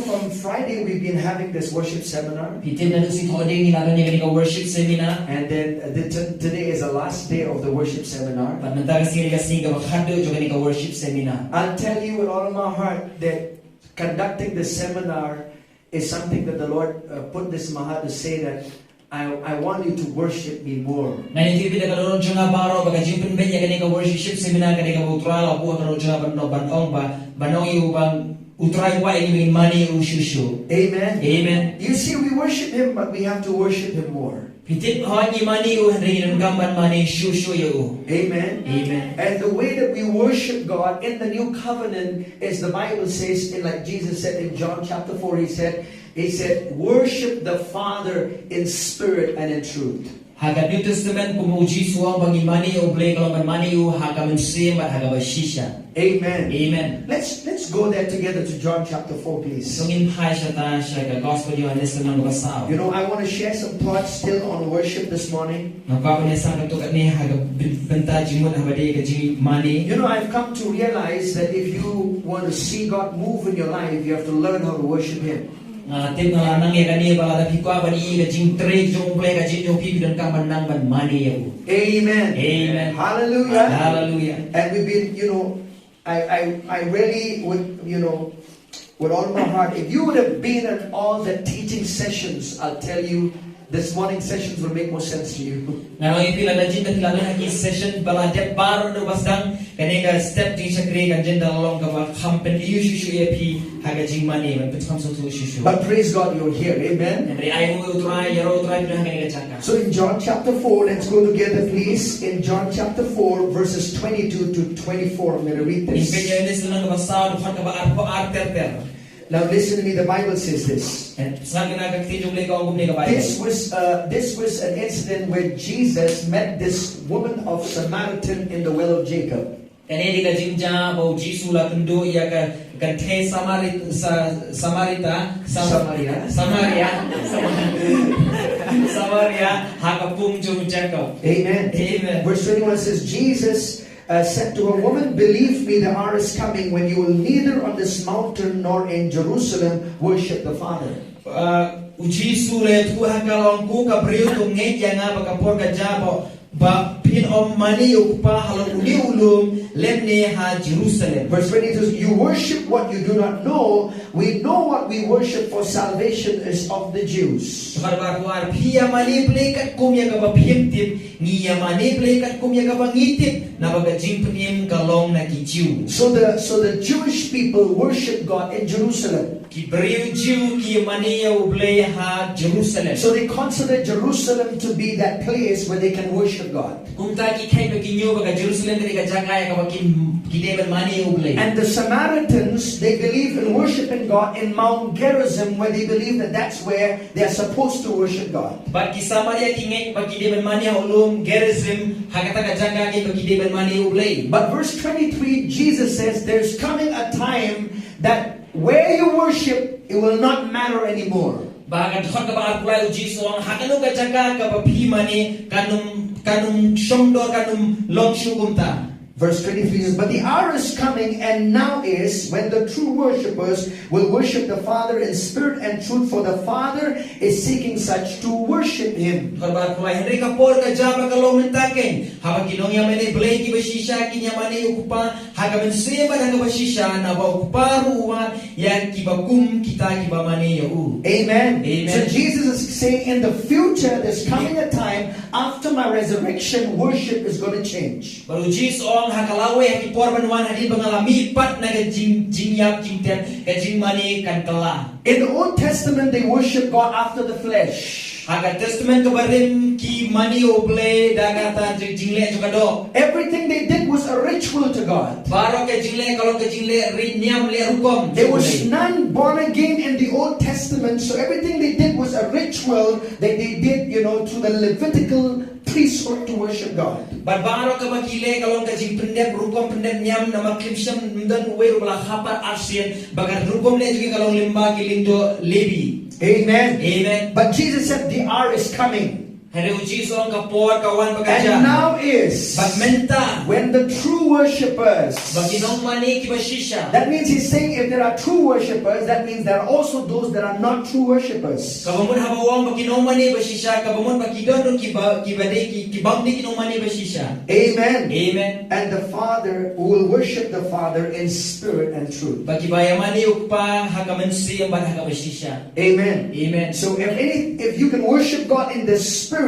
from Friday we've been having this worship seminar. Pitin na si Toding ni nato niya ka worship seminar. And then today is the last day of the worship seminar. Panantang kasi ka maghado jo ka worship seminar. I'll tell you with all of my heart that conducting the seminar is something that the Lord put this in my heart to say that I want you to worship me more. Na hindi kita kalulong jo nga baro baka jimpin benya ka worship seminar ka utral ako kalulong jo nga banong ba banong yu bang utray wa ini mani ushushu. Amen. Amen. You see, we worship Him, but we have to worship Him more. Pitin ho ni mani u rin gamban mani shushu yu. Amen. Amen. And the way that we worship God in the new covenant is the Bible says, in like Jesus said in John chapter 4, He said, worship the Father in spirit and in truth. Haga New Testament pumuji suang bagi mani u blay kalau mani u haga mensim at haga bashisha. Amen. Amen. Let's go there together to John chapter 4, please. Sungin hai shata shaka gospel Yohanes nang basaw. You know, I want to share some thoughts still on worship this morning. Napa sa katuk ni haga benta jimut habade ka jimi mani. You know, I've come to realize that if you want to see God move in your life, you have to learn how to worship Him. Tim na nang kani ba da pikwa ba ni ka jing tre jong play ka jing jong pi dan ka manang ban mani ya. Amen. Amen. Hallelujah. Hallelujah. And we've been, you know, I really would, you know, with all my heart, if you would have been at all the teaching sessions, I'll tell you, this morning sessions will make more sense to you. Now, if you like to have session, but I bar no bastang, and a step to Shakri and gender along of a company, you should be Hagajing money when it comes to issue. But praise God, you're here. Amen. And I will try your try to hang. So in John chapter 4, let's go together, please. In John chapter 4, verses 22 to 24, I'm going to read this. Now listen to me, the Bible says this. This was an incident where Jesus met this woman of Samaritan in the well of Jacob. Amen. Amen. Verse 21 says, Jesus said to her, woman, believe me, the hour is coming when you will neither on this mountain nor in Jerusalem worship the Father. Verse 22, you worship what you do not know. We know what we worship, for salvation is of the Jews. So the Jewish people worship God in Jerusalem. So they consider Jerusalem to be that place where they can worship God. And the Samaritans, they believe in worshiping God in Mount Gerizim, where they believe that that's where they are supposed to worship God. But verse 23, Jesus says there's coming a time that where you worship, it will not matter anymore. Verse 23 says, but the hour is coming, and now is, when the true worshippers will worship the Father in spirit and truth, for the Father is seeking such to worship Him. Amen. Amen. So Jesus is saying, in the future, there's coming a time after my resurrection, worship is going to change. In the Old Testament, they worship God after the flesh. Everything they did was a ritual to God. There was none born again in the Old Testament, so everything they did was a ritual that they did, you know, through the Levitical priesthood to worship God. Amen. Amen. But Jesus said the hour is coming. Henry uji soang kapor kawan And bakaja. now is Bag menta. when the true worshippers. Baginong mani kibashisha. That means he's saying if there are true worshippers, that means there are also those that are not true worshippers. Kabamun habawang baginong mani bashisha. Kabamun bagidono kibade kibamdi kinong mani bashisha. Amen. Amen. And the Father who will worship the Father in spirit and truth. Bagibaya mani ukpa hagamansi ang hagabashisha. Amen. Amen. So if you can worship God in the spirit,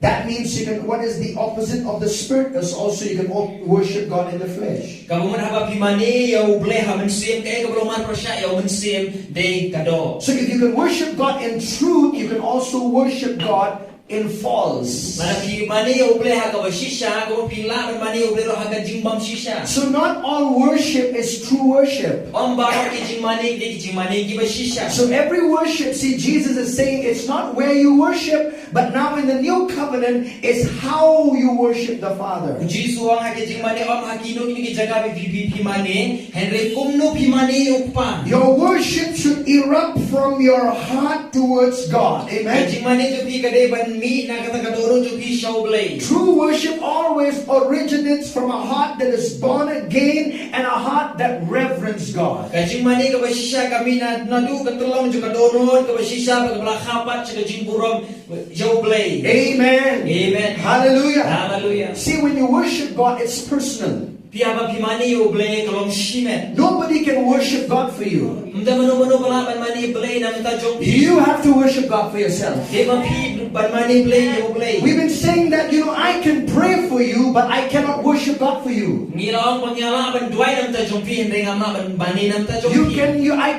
that means you can. What is the opposite of the spirit? Is also you can worship God in the flesh. Kabamun habapimani yaw ble hamansim kaya kabloman prasya yaw mansim de kado. So if you can worship God in truth, you can also worship God in false. Manapimani yaw ble hagabashisha. Kabapila mani yaw ble ro hagajingbam shisha. So not all worship is true worship. Ombaro kijingmani kibashisha. So every worship, see, Jesus is saying it's not where you worship, but now in the new covenant, it's how you worship the Father. Jesus ang hagajingmani om hakino kini jaga pimani Henry kumno pimani ukpa. Your worship should erupt from your heart towards God. Amen. Kajingmani jupi kade ban mi nakatakadoro jupi shawblay. True worship always originates from a heart that is born again and a heart that reverence God. Kajingmani kabashisha kami na nadu katulong jukadoro kabashisha pagkabla kapat sa kajingburom shawblay. Amen. Amen. Hallelujah. Hallelujah. See, when you worship God, it's personal. Piyaba pimani ublay kalong shimet. Nobody can worship God for you. Mda mano pala ban mani ublay na mta jong. You have to worship God for yourself. Dema pi ban mani ublay ublay. We've been saying that, I can pray for you, but I cannot worship God for you. Ngilawang pangyala ban duay na mta jong pi hindi ngama ban mani na mta jong pi. I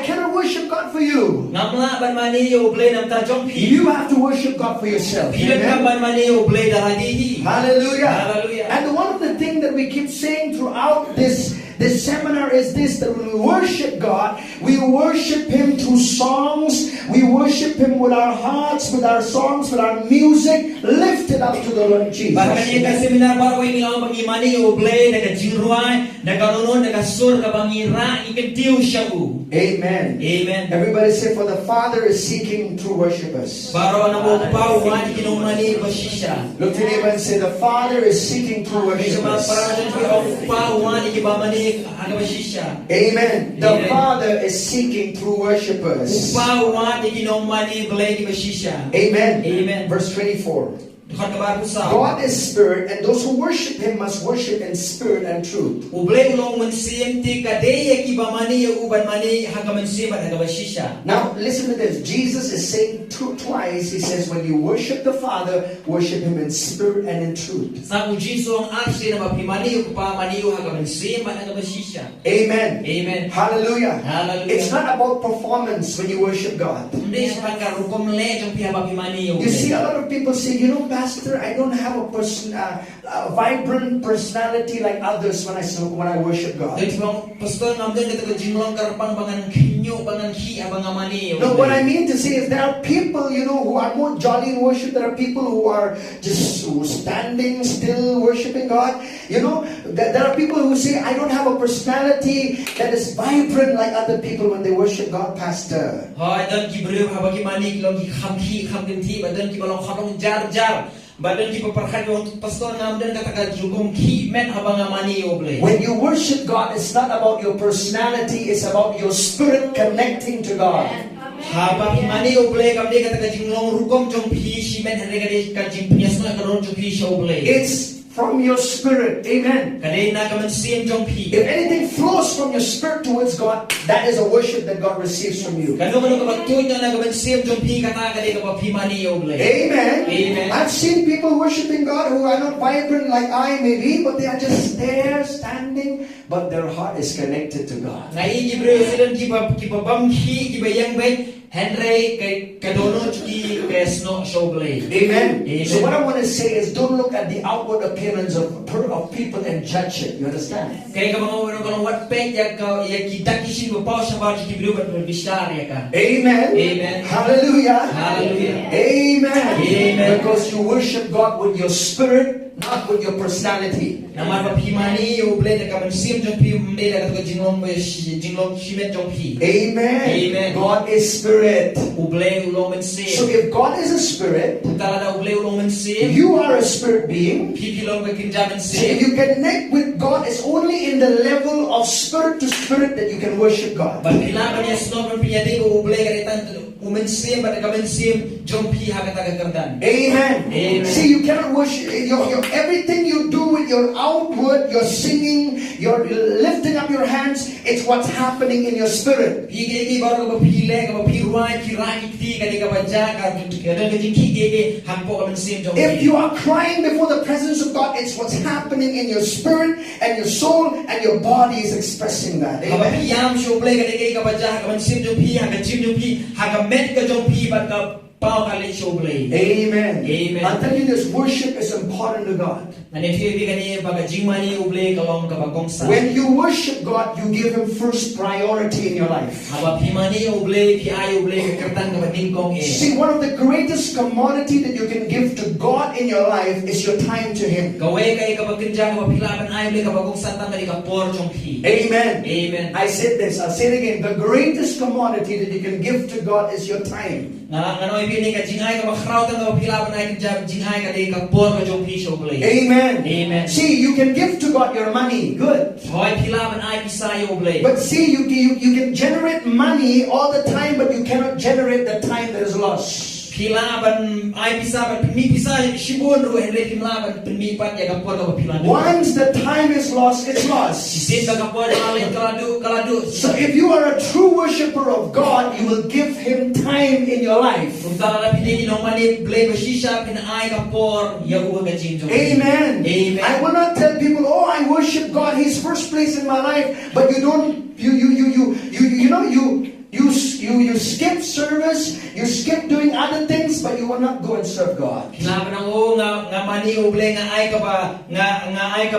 cannot worship God for you. Ngamla ban mani ublay na mta jong pi. You have to worship God for yourself. Pilan ka ban mani ublay daradihi. Hallelujah. Hallelujah. And one of the things that we keep saying throughout this seminar is this, that when we worship God, we worship Him through songs, we worship Him with our hearts, with our songs, with our music, lifted up to the Lord Jesus. Bahkan yung seminar para ko yung pangimani yung ublay, nagajingruay, nagaronon, nagasur, kabangira, ikantiw siya u. Amen. Amen. Everybody say, for the Father is seeking true worshipers. Baro na mo pa wani kinumani bashisha. Look to your neighbor and say, the Father is seeking true worshipers. Amen. The Father is seeking true worshipers. Amen. Amen. Verse 24. God is spirit, and those who worship Him must worship in spirit and truth. Now listen to this. Jesus is saying twice. He says, when you worship the Father, worship Him in spirit and in truth. Amen. Amen. Hallelujah. Hallelujah. It's not about performance when you worship God. You see, a lot of people say, Pastor, I don't have a vibrant personality like others when I worship God. No, what I mean to say is there are people, who are more jolly in worship. There are people who are just standing still worshiping God. There are people who say, I don't have a personality that is vibrant like other people when they worship God, Pastor. Badan kita perhati untuk pastor ngamdan katakan jugum ki men habang amani oble. When you worship God, it's not about your personality, it's about your spirit connecting to God. Haba mani oble kamde katakan jinglong rukom jong pi si men hande katakan jing pias na karon jong pi si oble. It's from your spirit. Amen. If anything flows from your spirit towards God, that is a worship that God receives from you. Amen. Amen. I've seen people worshiping God who are not vibrant like I may be, but they are just there standing, but their heart is connected to God. Amen. So what I want to say is, don't look at the outward appearance of people and judge it. You understand? Amen. Amen. Hallelujah. Hallelujah. Amen. Amen. Because you worship God with your spirit, not with your personality. Namar ba pimani uble na kaman sim jong pi mde na ka jinglong shimet jong pi. Amen. Amen. God is spirit. Uble ulong men sim. So if God is a spirit, Talada uble ulong men sim. you are a spirit being. Pi long ba kinjaman So sim. if you connect with God, it's only in the level of spirit to spirit that you can worship God. Ba pila ba niya snob piyade ko uble ka ditan umen sim ba kaman sim jong pi hakata kardan. Amen. Amen. See, you cannot worship your everything you do with your outward, your singing, your lifting up your hands. It's what's happening in your spirit. Pigegi baru ka pile ka piruai kirai ti ka di ka baja ka dan ka jingki gege hampo kaman sim jong If pi. you are crying before the presence of God, it's what's happening in your spirit and your soul, and your body is expressing that. Aba Amen. piyam shuble ka di ka baja ka man sim jong pi ha ka jim jong pi ha ka met ka jong pi ba ka pau ka le shuble. Amen. Amen. I'm telling you this, worship is important to God. Nani fi ka ni ba ka jingmani uble ka long ka ba gongsa. When you worship God, you give Him first priority in your life. Aba pimani uble pi ay uble ka kertan ka ba tingkong e. See, one of the greatest commodity that you can give to God in your life is your time to Him. Kawe kay ka ba kinja ka ba pilaban ay uble ka ba gongsa tan ka di ka por jong pi. Amen. Amen. I said this, I'll say it again. The greatest commodity that you can give to God is your time. Ngano ibini ka jingay ka ba kraw tan ka ba pilaban ay kinja jingay ka di ka por ka jong pi shuble. Amen. Amen. See, you can give to God your money. Good. Hoy pilaban ay pisay uble. But see, you can generate money all the time, but you cannot generate the time that is lost. Pilaban ay pisaban pimi pisay shibon ro henre pilaban pimi pat ya kapor ka pilaban. Once the time is lost, it's lost. Sisin ka kapor alin kaladu. So if you are a true worshiper of God, you will give Him time in your life. Kung tala pinigin ng mani play ba shisha pin ay kapor ya uwa ka jinjo. Amen. Amen. I will not tell people, oh, I worship God, He's first place in my life, but you don't, you skip service, you skip doing other things, but you will not go and serve God. Laban ang o nga mani uble nga ay ka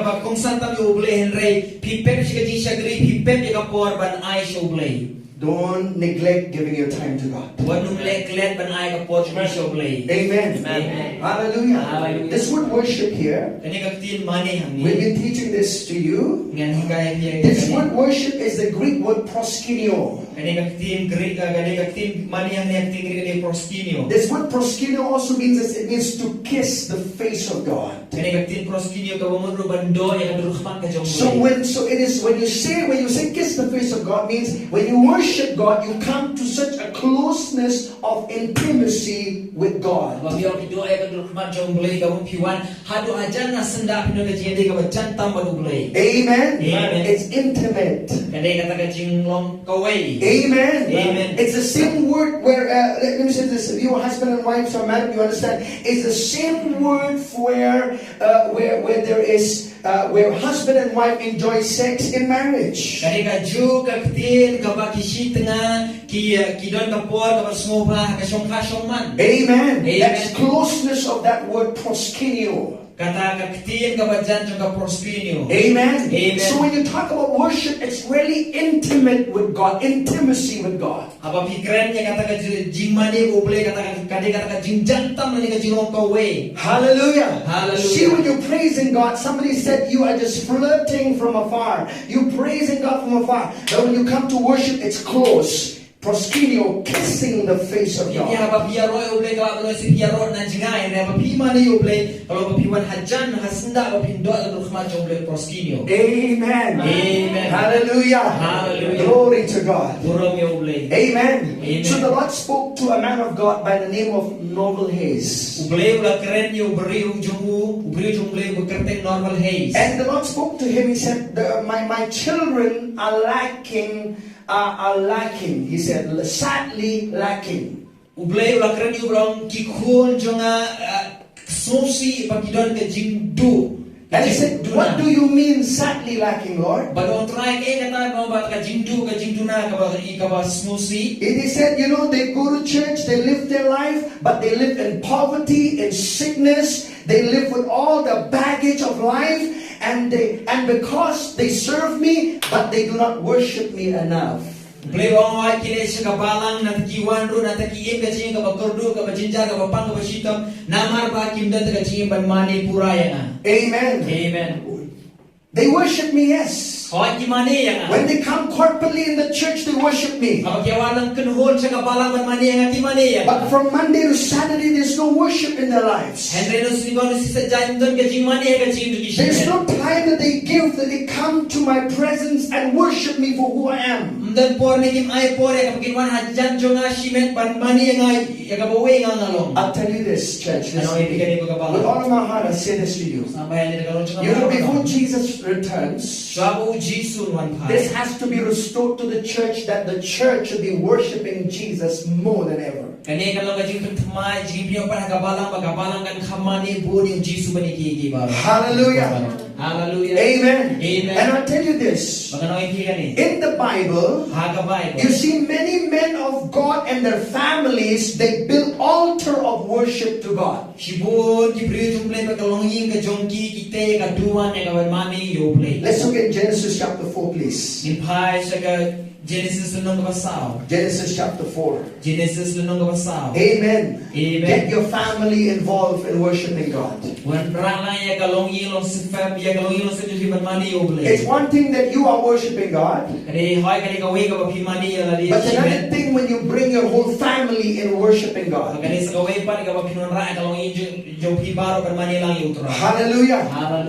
ba kung saan tabi uble henry pipep siya jisha gri pipep ya kapor ban ay siya uble. Don't neglect giving your time to God. Wanung leklet ban ay kapor siya uble. Amen. Amen. Hallelujah. Hallelujah. This word worship here, Kani kaktin mani we've hangni. been teaching this to you. Ngan hikaya niya. This word worship is the Greek word proskuneo. Kani kaktin mani hangni kaktin kani proskinio. This word proskuneo also means it means to kiss the face of God. Kani kaktin proskinio ka bumudro bando ya kadurukman ka jong So when you say kiss the face of God means when you worship God, you come to such a closeness of intimacy with God. Babiyo kido ay kadurukman jong bulay ka piwan hado ajan na senda pino ka jende ka bajan tamba bulay. Amen. Amen. It's intimate. Kani kata ka jinglong kaway. Amen. Amen. It's the same word where let me say this: if you are husband and wife, so married, you understand. It's the same word where there is where husband and wife enjoy sex in marriage. Kani ka ju kaktin ka bakishit nga ki don ka por ka basmoba ka shong man. Amen. Amen. That's closeness of that word proskuneo. Kata kaktin ka bajan jong ka proskinio. Amen. Amen. So when you talk about worship, it's really intimate with God, intimacy with God. Apa pikiran niya kata ka jingmani uble kata ka jingjantam ni ka jinglong kaway. Hallelujah. Hallelujah. See, when you're praising God, somebody said you are just flirting from afar. You praising God from afar. But when you come to worship, it's close. Proskuneo, kissing the face of Ini God. apa biaro uble kalau si biaro na jingai ne apa pimani uble kalau apa piwan hajan hasenda apa pindo atau rumah uble proskinio. Amen. Amen. Hallelujah. Hallelujah. Glory to God. Burung ya uble. Amen. Amen. So the Lord spoke to a man of God by the name of Noble Hayes. Uble ulah keren ya uberi uberi jumble bekerteng normal haze. And the Lord spoke to him. He said, my children are lacking. He said, sadly lacking. Uble ulah keren ya ubrong kikun jonga sosi pakidon ke jingdu. And he said, what do you mean sadly lacking, Lord? Badong try kata mau bat ka jingdu na ka ba smosi. He said, they go to church, they live their life, but they live in poverty, in sickness. They live with all the baggage of life, and because they serve me, but they do not worship me enough. Play on hoi kile shaka balang nataki wanru nataki em kaching ka bakordu ka bajinjar ka bapang ka bashitam namar ba kimdan ka ching ban mani puraya. Amen. Amen. They worship me, yes. When they come corporately in the church, they worship me. But from Monday to Saturday, there's no worship in their lives. There's no time that they give, that they come to my presence and worship me for who I am. I'll tell you this, church. With all of my heart, I say this to you. You know, before Jesus returns, this has to be restored to the church, that the church should be worshiping Jesus more than ever. Hallelujah. Hallelujah. Amen. Amen. And I'll tell you this. In the Bible, you see many men of God and their families, they build altar of worship to God. Let's look at Genesis chapter 4, please. Genesis chapter 4. Amen. Get your family involved in worshiping God. It's one thing that you are worshiping God, but another thing when you bring your whole family in worshiping God. Hallelujah.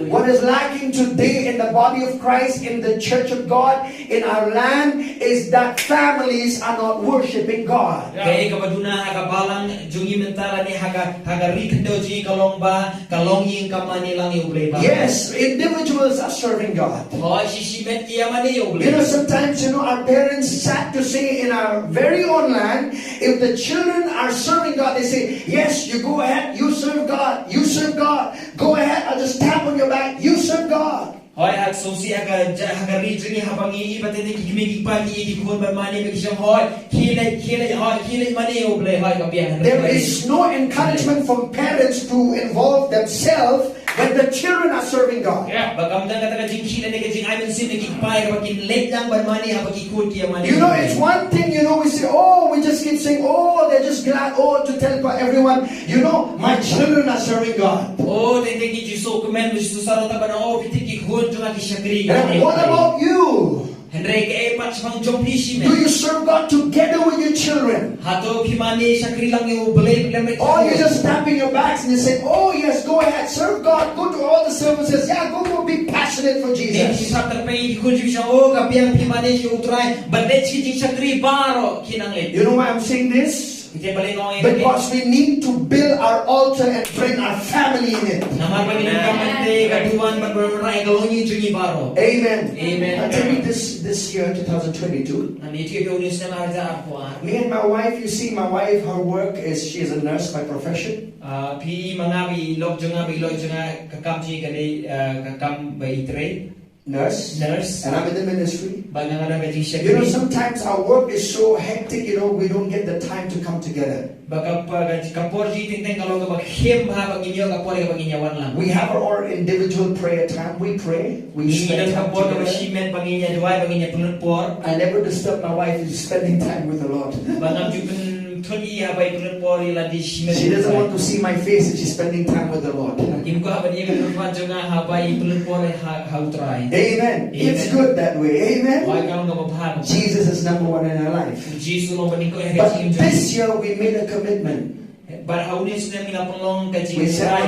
What is lacking today in the body of Christ, in the church of God, in our land, is that families are not worshiping God. Yes, individuals are serving God. You know, sometimes, our parents sad to say in our very own land, if the children are serving God, they say, yes, you go ahead, you serve God, you serve God. Go ahead, I'll just tap on your back, you serve God. There is no encouragement from parents to involve themselves when the children are serving God. You know, it's one thing, we say, we just keep saying, they're just glad, to tell everyone, my children are serving God. And what about you? Do you serve God together with your children? Or you're just tapping your backs and you say, yes, go ahead, serve God, go to all the services, go be passionate for Jesus. You know why I'm saying this? Because we need to build our altar and bring our family in it. Amen. I'll tell you this year, 2022. Me and my wife, you see, my wife, her work is, she is a nurse by profession. Nurse, and I'm in the ministry. Sometimes our work is so hectic, we don't get the time to come together. We have our individual prayer time. We pray. We spend time together. I never disturb my wife in spending time with the Lord. She doesn't want to see my face if she's spending time with the Lord. Amen. It's good that way. Amen. Jesus is number one in our life. But this year we made a commitment. We said no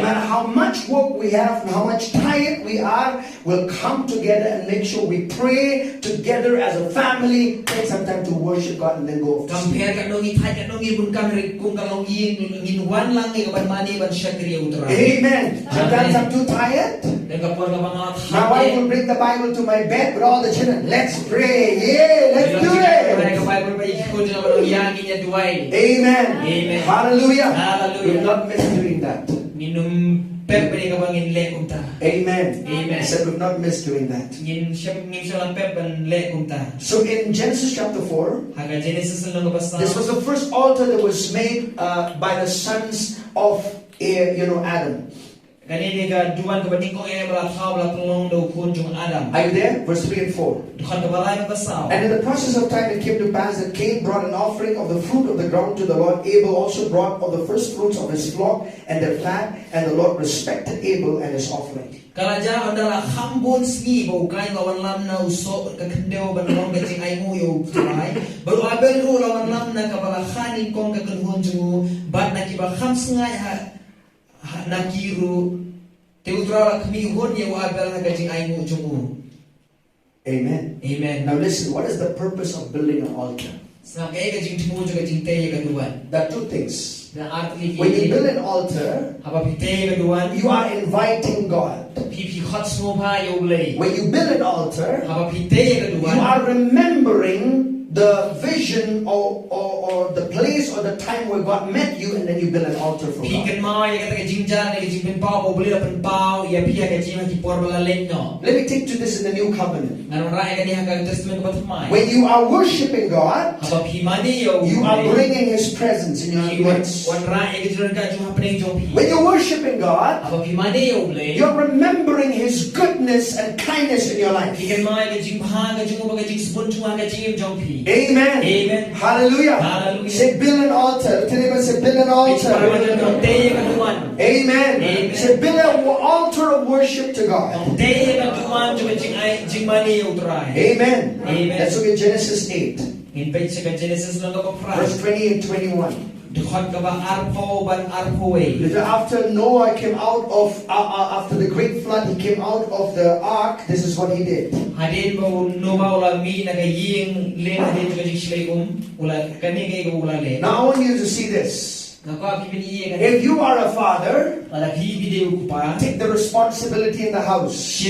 matter how much work we have and how much tired we are, we'll come together and make sure we pray together as a family, take some time to worship God and then go off to sleep. Amen. Sometimes I'm too tired. My wife will bring the Bible to my bed with all the children. Let's pray. Yeah, let's do it. Amen. Amen. Hallelujah. We will not miss doing that. Amen. Amen. I said we've not missed doing that. So in Genesis chapter 4, this was the first altar that was made by the sons of Adam. Kanini ka duan ka bating kong bala thau bala tolong do kun jung Adam. Are you there? Verse 3 and 4. Dukan ka balay basaw. And in the process of time it came to pass that Cain brought an offering of the fruit of the ground to the Lord. Abel also brought of the first fruits of his flock and their fat, and the Lord respected Abel and his offering. Kalaja adalah khambun sgi bau kain lawan lam na usok ka kendeo ban long ka jing ai mu yo trai. Baru Abel ru lawan lam na ka bala khani kong ka kenhun jung bat na ki ba kham sngai nakiru teutrala kami hon ye Abel ha ka jing ai mu jung. Amen. Amen. Now listen, what is the purpose of building an altar? Sa ka ka jing tmu ka jing te ye ka duan. There are two things. Na artli When you build an altar, apa pite ka duan you are inviting God. pi khot smo pha yo blei. When you build an altar, Apa pite ka you duan are remembering the vision or the place or the time where God met you, and then you build an altar for pi God. kan mai ka ta jing jan ka jing pen pau bo blei pen pau ya pi ka jing ki por bala len no. Let me take to this in the new covenant. Ngan rai ka ni ha ka testament ka mai. When you are worshiping God, Apa pi mani yo you are bringing His presence in your midst. wan rai ka jing ka jung ha pen jong pi. When you're worshiping God, Apa pi mani yo blei. you're remembering His goodness and kindness in your life. Pi kan mai ka jing pha ka jung ba ka jing spun chung ha ka jing jong pi. Amen. Amen. Hallelujah. Hallelujah. Say, build an altar. Tell everyone, say, build an altar. Amen. Amen. Say, build an altar of worship to God. Amen. Amen. Let's look at Genesis 8, In Genesis verse 20 and 21. After Noah came out of, after the great flood, he came out of the ark. This is what he did. Now I want you to see this. If you are a father, take the responsibility in the house,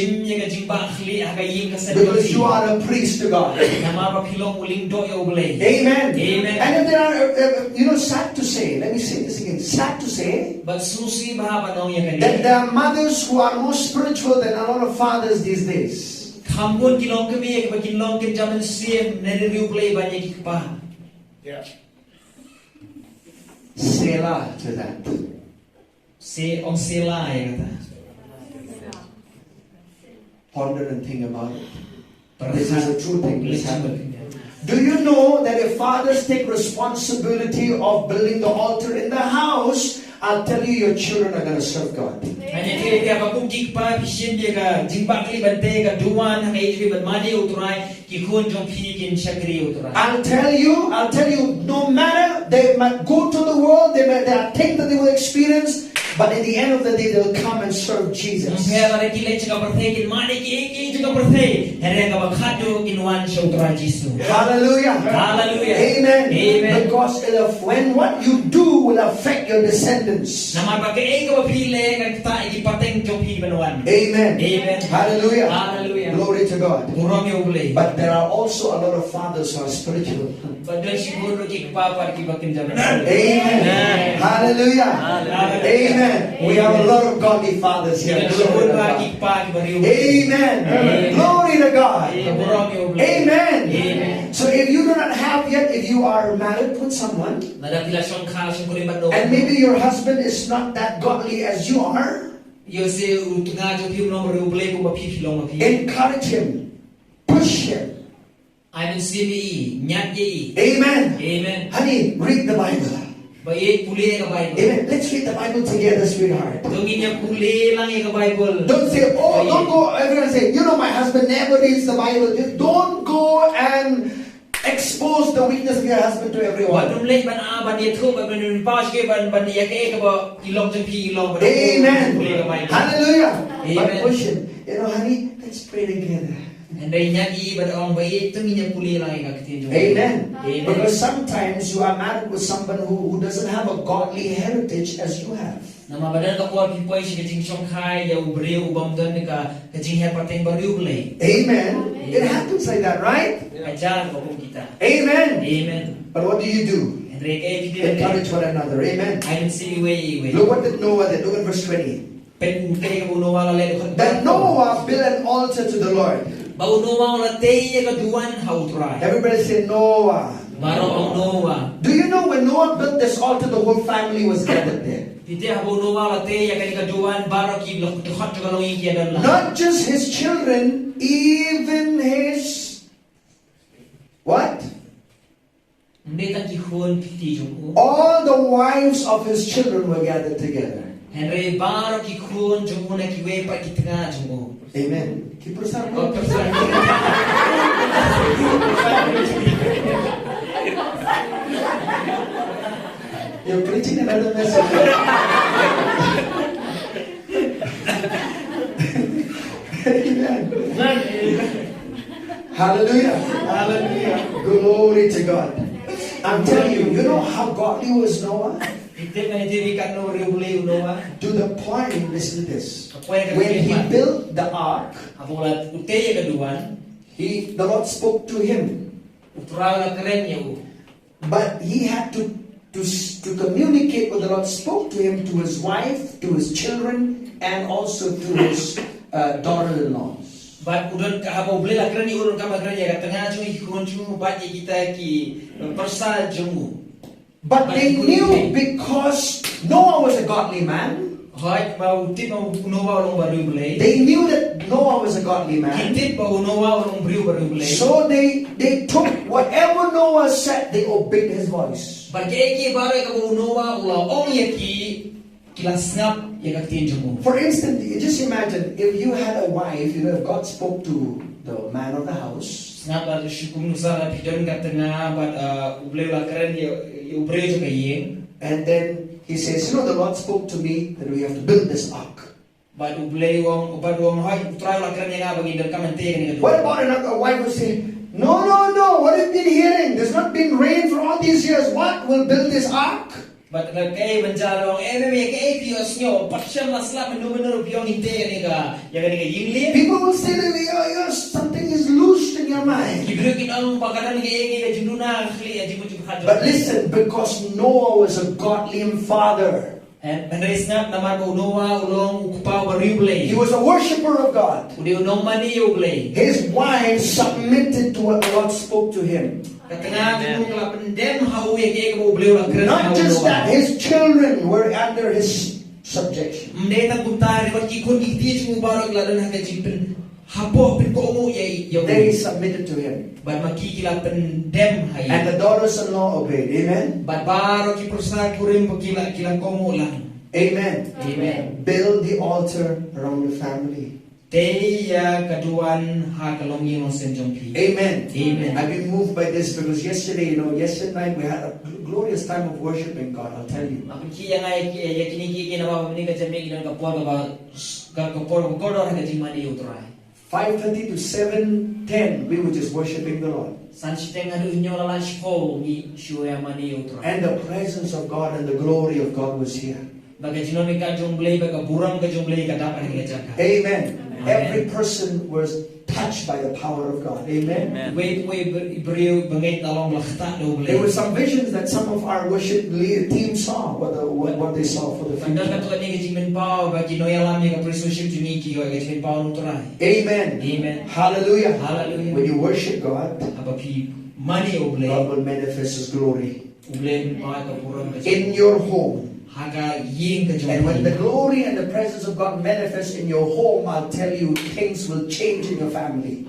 because you are a priest to God. Amen. Amen. And if there are, sad to say, let me say this again, sad to say, that there are mothers who are more spiritual than a lot of fathers these days. Yeah. Selah to that. Ponder and think about it. This is a true thing. This happened. Do you know that if fathers take responsibility of building the altar in the house, I'll tell you your children are going to serve God. I'll tell you, no matter they might go to the world, there are things that they will experience, but in the end of the day, they'll come and serve Jesus. Hallelujah. Hallelujah. Amen. Amen. Because when what you do will affect your descendants. Amen. Amen. Hallelujah. Hallelujah. Glory to God. But there are also a lot of fathers who are spiritual. Amen. Hallelujah. Amen. We have a lot of godly fathers here. Amen. Glory to God. Amen. So if you do not have yet, if you are married with someone, and maybe your husband is not that godly as you are, encourage him, push him. Amen. Amen. Honey, read the Bible. Amen. Let's read the Bible together, sweetheart. Don't say, don't go, everyone say, my husband never reads the Bible. Just don't go and expose the weakness of your husband to everyone. Amen. Hallelujah. But push him. Honey, let's pray together. Amen. Because sometimes you are married with someone who doesn't have a godly heritage as you have. Amen. It happens like that, right? Amen. Amen. But what do you do? Encourage one another. Amen. Look what did Noah did. Look at verse 20. That Noah built an altar to the Lord. Everybody say Noah. Do you know when Noah built this altar, the whole family was gathered there? Not just his children, even his what? All the wives of his children were gathered together. Amen. You're preaching another message. Amen. Hallelujah. Hallelujah. Glory to God. I'm telling you, you know how godly was Noah? To the point, listen to this. When he built the ark, the Lord spoke to him. But he had to communicate what the Lord spoke to him, to his wife, to his children, and also to his daughter-in-laws. But they knew, because Noah was a godly man. They knew that Noah was a godly man. So they took whatever Noah said, they obeyed his voice. For instance, just imagine if you had a wife, if God spoke to the man of the house. And then he says, the Lord spoke to me that we have to build this ark. What about another wife who say, no, what have you been hearing? There's not been rain for all these years. What will build this ark? People will say that something is loose in your mind. But listen, because Noah was a godly father. He was a worshipper of God. His wife submitted to what the Lord spoke to him. Not just that, his children were under his subjection. They submitted to him. And the daughters-in-law obeyed. Amen. Amen. Amen. Build the altar around the family. Amen. Amen. I've been moved by this because yesterday night we had a glorious time of worshiping God, I'll tell you. 5:30 to 7:10, we were just worshiping the Lord. And the presence of God and the glory of God was here. Amen. Every person was touched by the power of God. Amen. There were some visions that some of our worship team saw, what they saw for the future. Amen. Amen. Hallelujah. Hallelujah. When you worship God, God will manifest His glory in your home. And when the glory and the presence of God manifest in your home, I'll tell you, things will change in your family.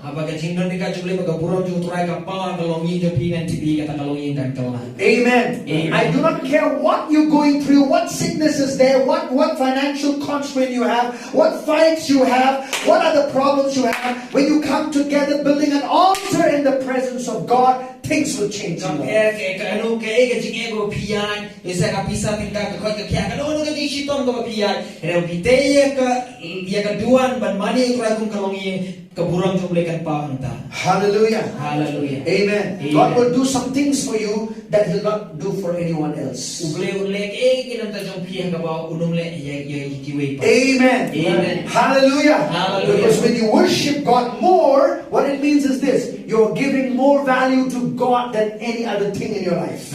Amen. Amen. I do not care what you're going through, what sickness is there, what financial constraint you have, what fights you have, what are the problems you have. When you come together building an altar in the presence of God, things will change. Hallelujah. Hallelujah. Amen. Amen. God will do some things for you that He'll not do for anyone else. Amen. Amen. Hallelujah. Hallelujah. Because when you worship God more, what it means is this: you're giving more value to God than any other thing in your life.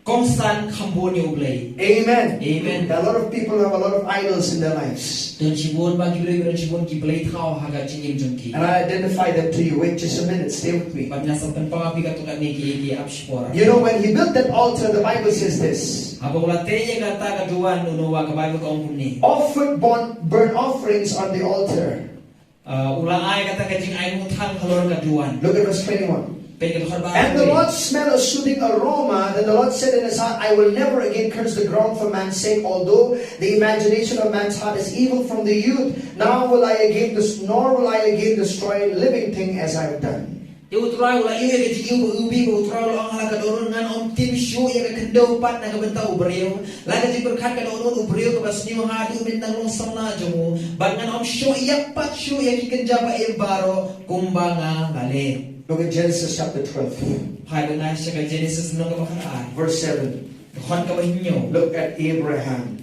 Kong san khambon yo blay. Amen. Amen. There are a lot of people who have a lot of idols in their lives. Don chibon ba gibre don chibon ki blay thao haga chingim junki. And I identify them to you. Wait just a minute. Stay with me. Pag nasa tanpa ka tukat ni ki apshpora. You know, when he built that altar, the Bible says this. Habang te kata kaduan unuwa ka Bible ka ni. Offered burnt offerings on the altar. Ulang ay kata kajing ay mutang halor kaduan. Look at verse 21. And the Lord smelled a soothing aroma. Then the Lord said in his heart, I will never again curse the ground for man's sake, although the imagination of man's heart is evil from the youth. Nor will I again destroy a living thing as I have done. Utray wala iyo ke jiu ubi ko utray wala ang halaga doron ngan om tim show ya ka kendo pat na kabenta ubreo laga ji berkat ka doron ubreo ka basni mo hadu bintang long samna jomo bag ngan om show ya pat show ya ki kenja ba e baro kumbanga gale. Look at Genesis chapter 12. Hai dengan siya Genesis no ka makaan verse 7. Kon ka bahinyo. Look at Abraham.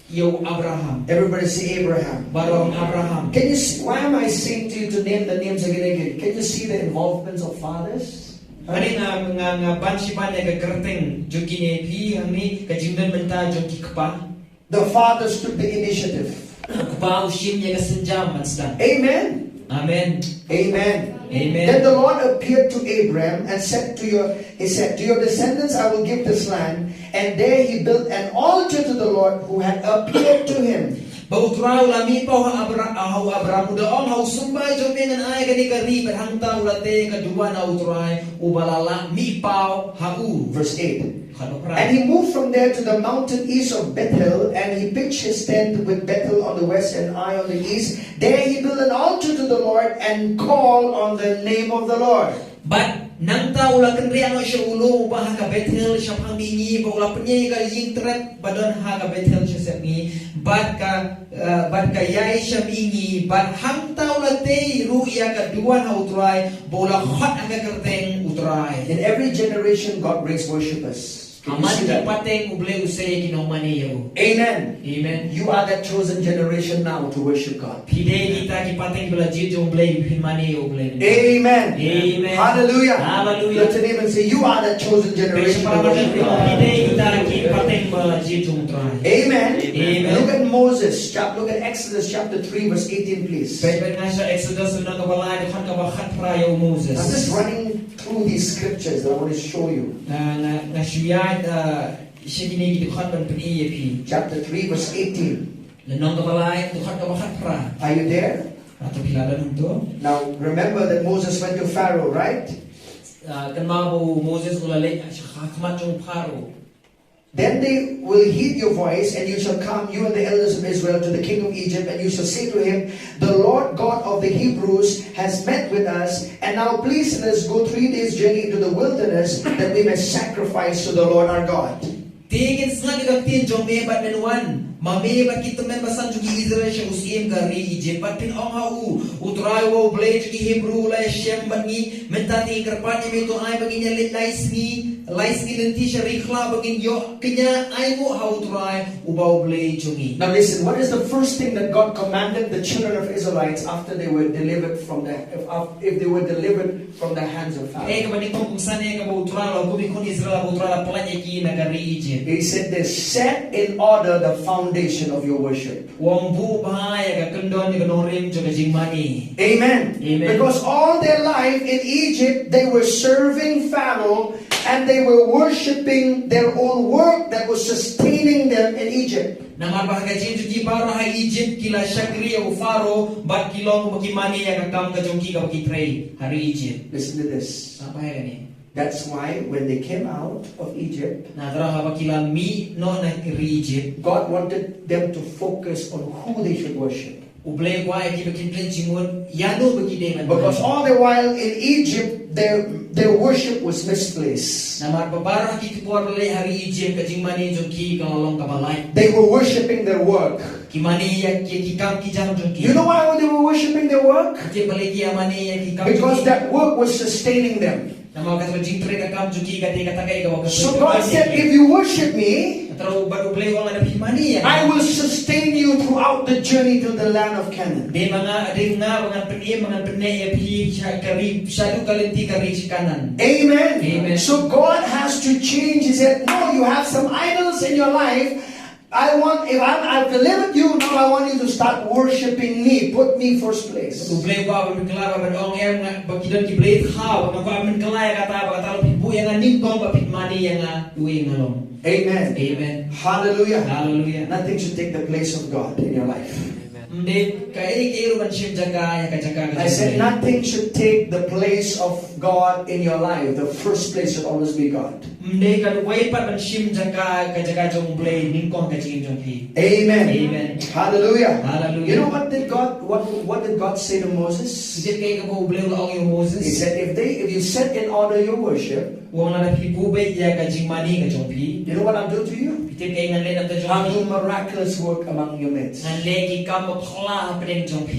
Yo Abraham. Everybody say Abraham. Barong Abraham. Can you see, why am I saying to you to name the names again and again? Can you see the involvements of fathers? Ani nga bansi ban ya kerteng joki ne pi ang ni kajingdan menta joki kpa. The fathers took the initiative. Kpa usim ya kasenjam mansdan. Amen. Amen. Amen. Amen. Then the Lord appeared to Abraham and said to your descendants I will give this land. And there he built an altar to the Lord who had appeared to him. Bautrau lami pau Abraham udah om hau sumbai jomengan ay kani kari berhangta ulate kedua na utrai ubalala mi pau hau. Verse 8. And he moved from there to the mountain east of Bethel, and he pitched his tent with Bethel on the west and Ai on the east. There he built an altar to the Lord and called on the name of the Lord. But nang tahu lah kendrian no siya ulo upah ka Bethel siya pangingi baula penye ka ying trek badon ha ka Bethel siya ni bad ka yai siya mingi bad hang tahu lah te ruya ka duan ha utrai baula hot aga kerteng utrai. In every generation God brings worshippers. Aman pateng uble usay kinomani yo. Amen. Amen. You are that chosen generation now to worship God. Pide kita ki pateng bela jijo uble himani yo uble. Amen. Amen. Hallelujah. Hallelujah. Look to name and say, you are that chosen generation to worship God. Pide kita ki pateng bela jijo utrai. Amen. Amen. Look at Moses. Look at Exodus chapter 3 verse 18 please. Exodus na kabalay kan kabakat prayo Moses. I'm just running through these scriptures that I want to show you. Na shuyat siya ginigi dukhan ban paniye pi. Chapter 3 verse 18. Lenong kabalay dukhan kabakat pra. Are you there? Ato kilala nito. Now remember that Moses went to Pharaoh, right? Kan mabo Moses ulalay siya kakmat yung Pharaoh. Then they will heed your voice, and you shall come, you and the elders of Israel, to the king of Egypt, and you shall say to him, the Lord God of the Hebrews has met with us, and now please let us go 3 days' journey into the wilderness, that we may sacrifice to the Lord our God. Tingin sa nagagtin jong mebat menuan. Mamebat kita membasan jugi Israel siya usim kari Egypt. Bat pin ong hau. Utray wo blay jugi Hebrew lay siyam bangi. Mentati kerpan niya ito ay bagin niya laisni. Laisni nanti siya rikla bagin yo. Kanya ay mo hau utray ubaw blay jugi. Now listen, what is the first thing that God commanded the children of Israelites after they were delivered from if they were delivered from the hands of Pharaoh? Kabani kong kung saan ka utray lo kung ikon Israel utray la pala niya ki nagari Egypt. He said they set in order the foundation of your worship. Amen. Amen. Because all their life in Egypt they were serving Pharaoh and they were worshiping their own work that was sustaining them in Egypt. Listen to this. That's why when they came out of Egypt, God wanted them to focus on who they should worship. Because all the while in Egypt, their worship was misplaced. They were worshiping their work. You know why they were worshiping their work? Because that work was sustaining them. So God said, if you worship me, I will sustain you throughout the journey to the land of Canaan. Amen. Amen. So God has to change. He said, no, you have some idols in your life. If I've delivered you, now I want you to start worshiping me. Put me first place. Amen. Amen. Hallelujah. Hallelujah. Nothing should take the place of God in your life. I said nothing should take the place of God in your life. The first place should always be God. Amen. Amen. Hallelujah. Hallelujah. You know what did God say to Moses? He said, if you set in order your worship, you know what I'll do to you? I'll do miraculous work among your midst.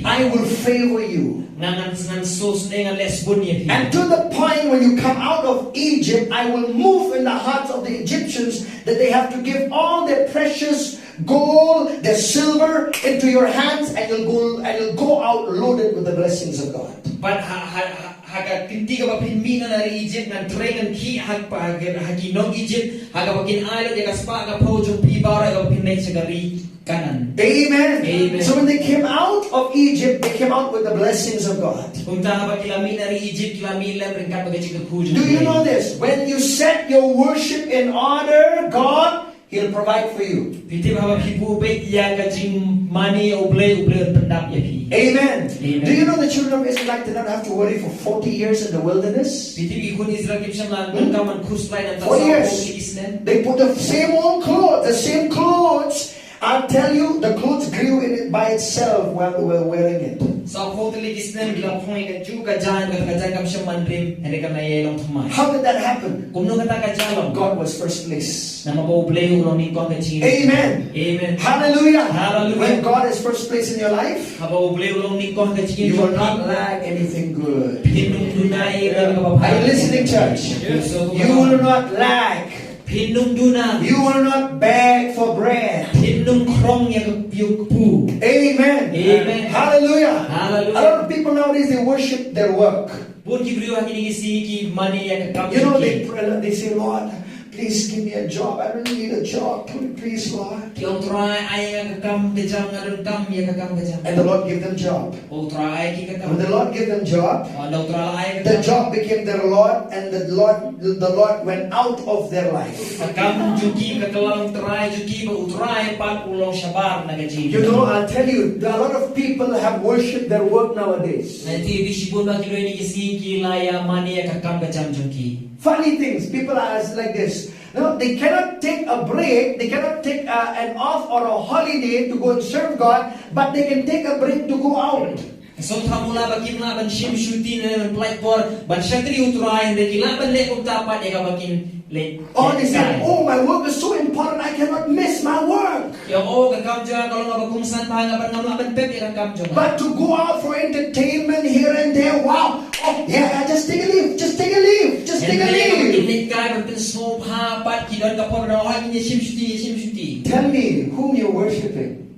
I will favor you. And to the point when you come out of Egypt, I will move in the hearts of the Egyptians that they have to give all their precious gold, their silver into your hands, and you'll go out loaded with the blessings of God. But kinti ka pinmi na Egypt na train ki haginong Egypt hagawakin ayo de kaspa ka projong pibara ka pinay sa gari kanan. Amen. Amen. So when they came out of Egypt, they came out with the blessings of God. Do you know this? When you set your worship in order, God, He'll provide for you. Amen. Amen. Do you know the children of Israel did not have to worry for 40 years in the wilderness? 40 years. They put the same old clothes, the same clothes. I'll tell you, the clothes grew in it by itself while they were wearing it. How did that happen? God was first place. Amen. Amen. Hallelujah. Hallelujah. When God is first place in your life, you will not lack anything good. Are you listening, church? Yes. You will not lack. You will not beg for bread. Amen. Amen. Hallelujah. Hallelujah. A lot of people nowadays, they worship their work. You know, they say, Lord, please give me a job. I really need a job. Please, Lord. And the Lord gave them job. When the Lord gave them job, the job became their Lord, and the Lord went out of their life. You know, I'll tell you, a lot of people have worshipped their work nowadays. Funny things, people are like this. No, they cannot take a break, they cannot take an off or a holiday to go and serve God, but they can take a break to go out. So thamula bakim na ban shim shuti na play for ban shatri uturai de kilaban le utapat eka bakin le. Oh, they say, oh, my work is so important, I cannot miss my work. But to go out for entertainment here and there, wow, oh yeah, just take a leave, just take a leave, just take a leave. Tell me whom you're worshiping.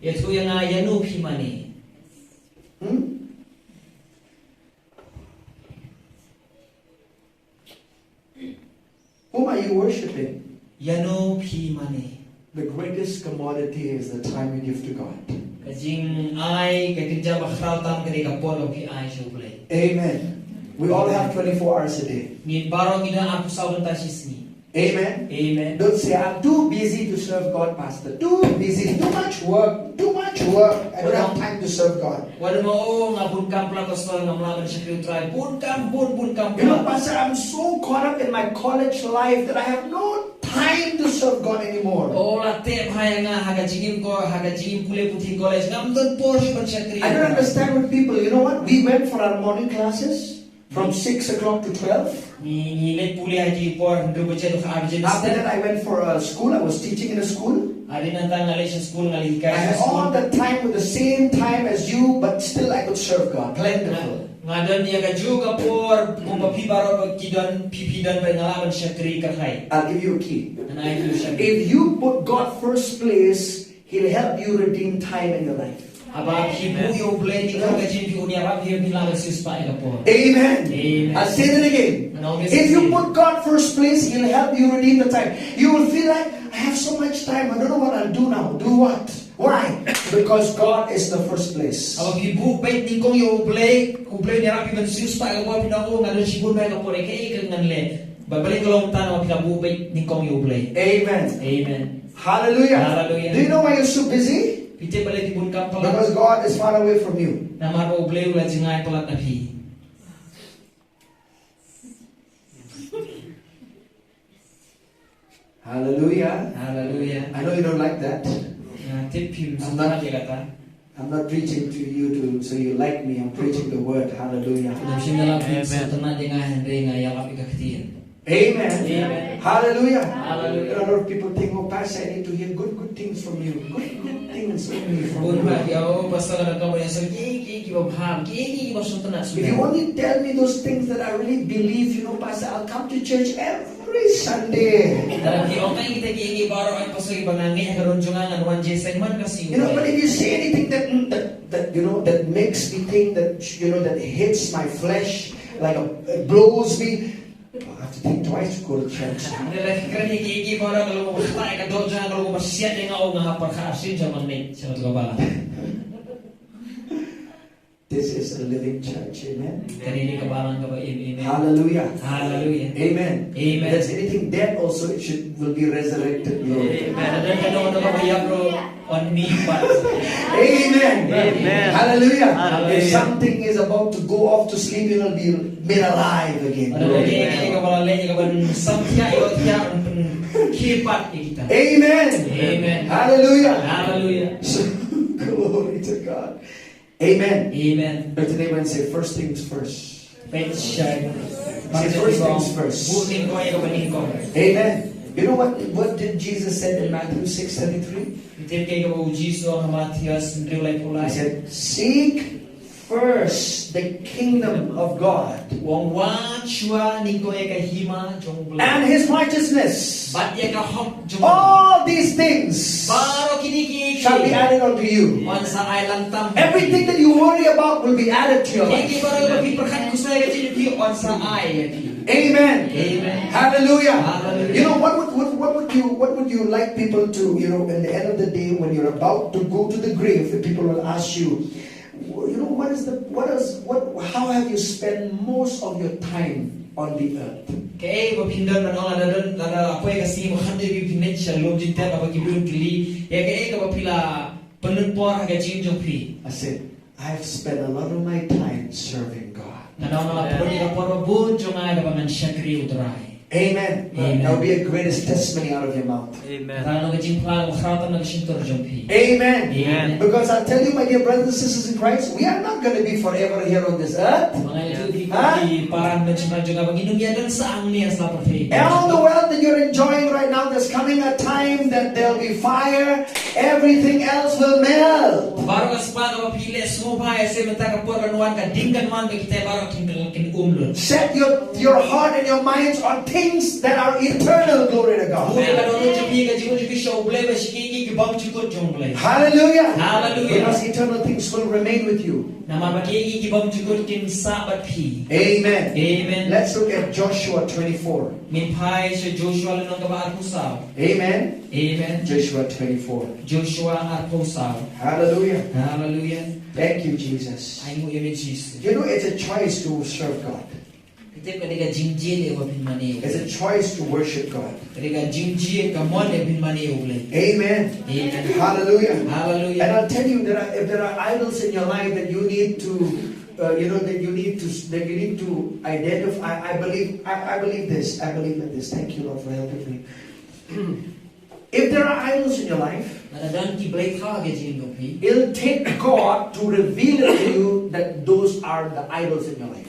Whom are you worshipping? The greatest commodity is the time you give to God. Amen. We all have 24 hours a day. Amen. Amen. Don't say, I'm too busy to serve God, Pastor. Too busy, too much work, too much work. I don't have time to serve God. You know, Pastor, I'm so caught up in my college life that I have no time to serve God anymore. I don't understand with people. You know what? We went for our morning classes from 6 o'clock to 12. After that, I went for a school. I was teaching in a school. I had all the time with the same time as you, but still I could serve God. Plentiful. Ngadon dia ka juga por papi baro kidon pipi dan pa ngalaban siya kri ka kai. I'll give you a key. Nanay ko siya. If you put God first place, He'll help you redeem time in your life. Aba hibu yo blending ka gajin pi unya rap here bilang sus pa ka por. Amen. Amen. I'll say that again. If you put God first place, He'll help you redeem the time. You will feel like, I have so much time, I don't know what I'll do now. Do what? Why? Because God is the first place. Aba hibu bait ni kong yo blay ni rap ban sus pa ka por pinako ngadon sibun ba ka por ka ngan le. Babalik ko lang tanong pinabu bait ni kong yo blay. Amen. Amen. Hallelujah. Hallelujah. Do you know why you're so busy? Pite balik ibun kam pala. Because God is far away from you. Na maro blay ula jingay palat na pi. Hallelujah. Hallelujah. I know you don't like that. I'm not preaching to you so you like me. I'm preaching the word. Hallelujah. Amen. Amen. Hallelujah. Hallelujah. A lot of people think, oh, Pastor, I need to hear good things from you. Good things only from you. If you only tell me those things that I really believe, you know, Pastor, I'll come to church every Sunday. You know, but if you say anything that you know, that makes me think that, you know, that hits my flesh, like it blows me, I have to think twice to go to church. This is a living church, amen. Hallelujah. Hallelujah. Amen. Amen. If there's anything dead also, it will be resurrected. Lord. Amen. Amen. Hallelujah. Hallelujah. If something is about to go off to sleep, it will be made alive again. Amen. Amen. Hallelujah. Hallelujah. Glory to God. Amen. Amen. But today when say first things first. Say first things first. Amen. You know what did Jesus say in Matthew 6:33? He said, seek first the kingdom of God and His righteousness. All these things shall be added unto you. Everything that you worry about will be added to your life. Amen. Amen. Hallelujah. Hallelujah. You know what would you like people to, you know, in the end of the day when you're about to go to the grave, if people will ask you, you know, how have you spent most of your time on the earth? I said, I have spent a lot of my time serving God. Amen. Amen. That will be a greatest testimony out of your mouth. Amen. Amen. Amen. Because I tell you, my dear brothers and sisters in Christ, we are not going to be forever here on this earth. All the wealth that you're enjoying right now, there's coming a time that there'll be fire, everything else will melt. Set your heart and your minds on things that are eternal, glory to God. Hallelujah. Hallelujah. Because eternal things will remain with you. Amen. Amen. Let's look at Joshua 24. Amen. Amen. Joshua 24. Hallelujah. Hallelujah. Thank you, Jesus. You know, it's a choice to serve God. It's a choice to worship God. Amen. Amen. Hallelujah. Hallelujah. And I'll tell you that if there are idols in your life that you need to, that you need to identify. I believe this. Thank you, Lord, for helping me. If there are idols in your life, it'll take God to reveal it to you that those are the idols in your life.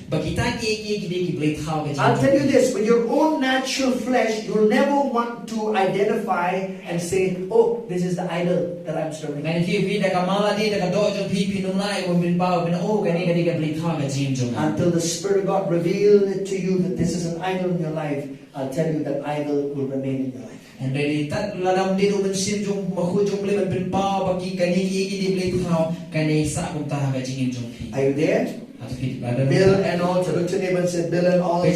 Bakita ki blade how ka I'll jing. tell you this, with your own natural flesh, you'll never want to identify and say, oh, this is the idol that I'm serving. Ngan ti da kamala di da do jong pi pinunai wo bin pao bin oh kani ka blade how ka jing jong. Until the Spirit of God reveals it to you that this is an idol in your life, I'll tell you that idol will remain in your life. And really tat lalam di ruben sin jong mahu jong blade bin pao baki kani ki blade how kani sa kum ta ka jing jong pi. Are you there? Build an altar. Look to your neighbor and say, build an altar.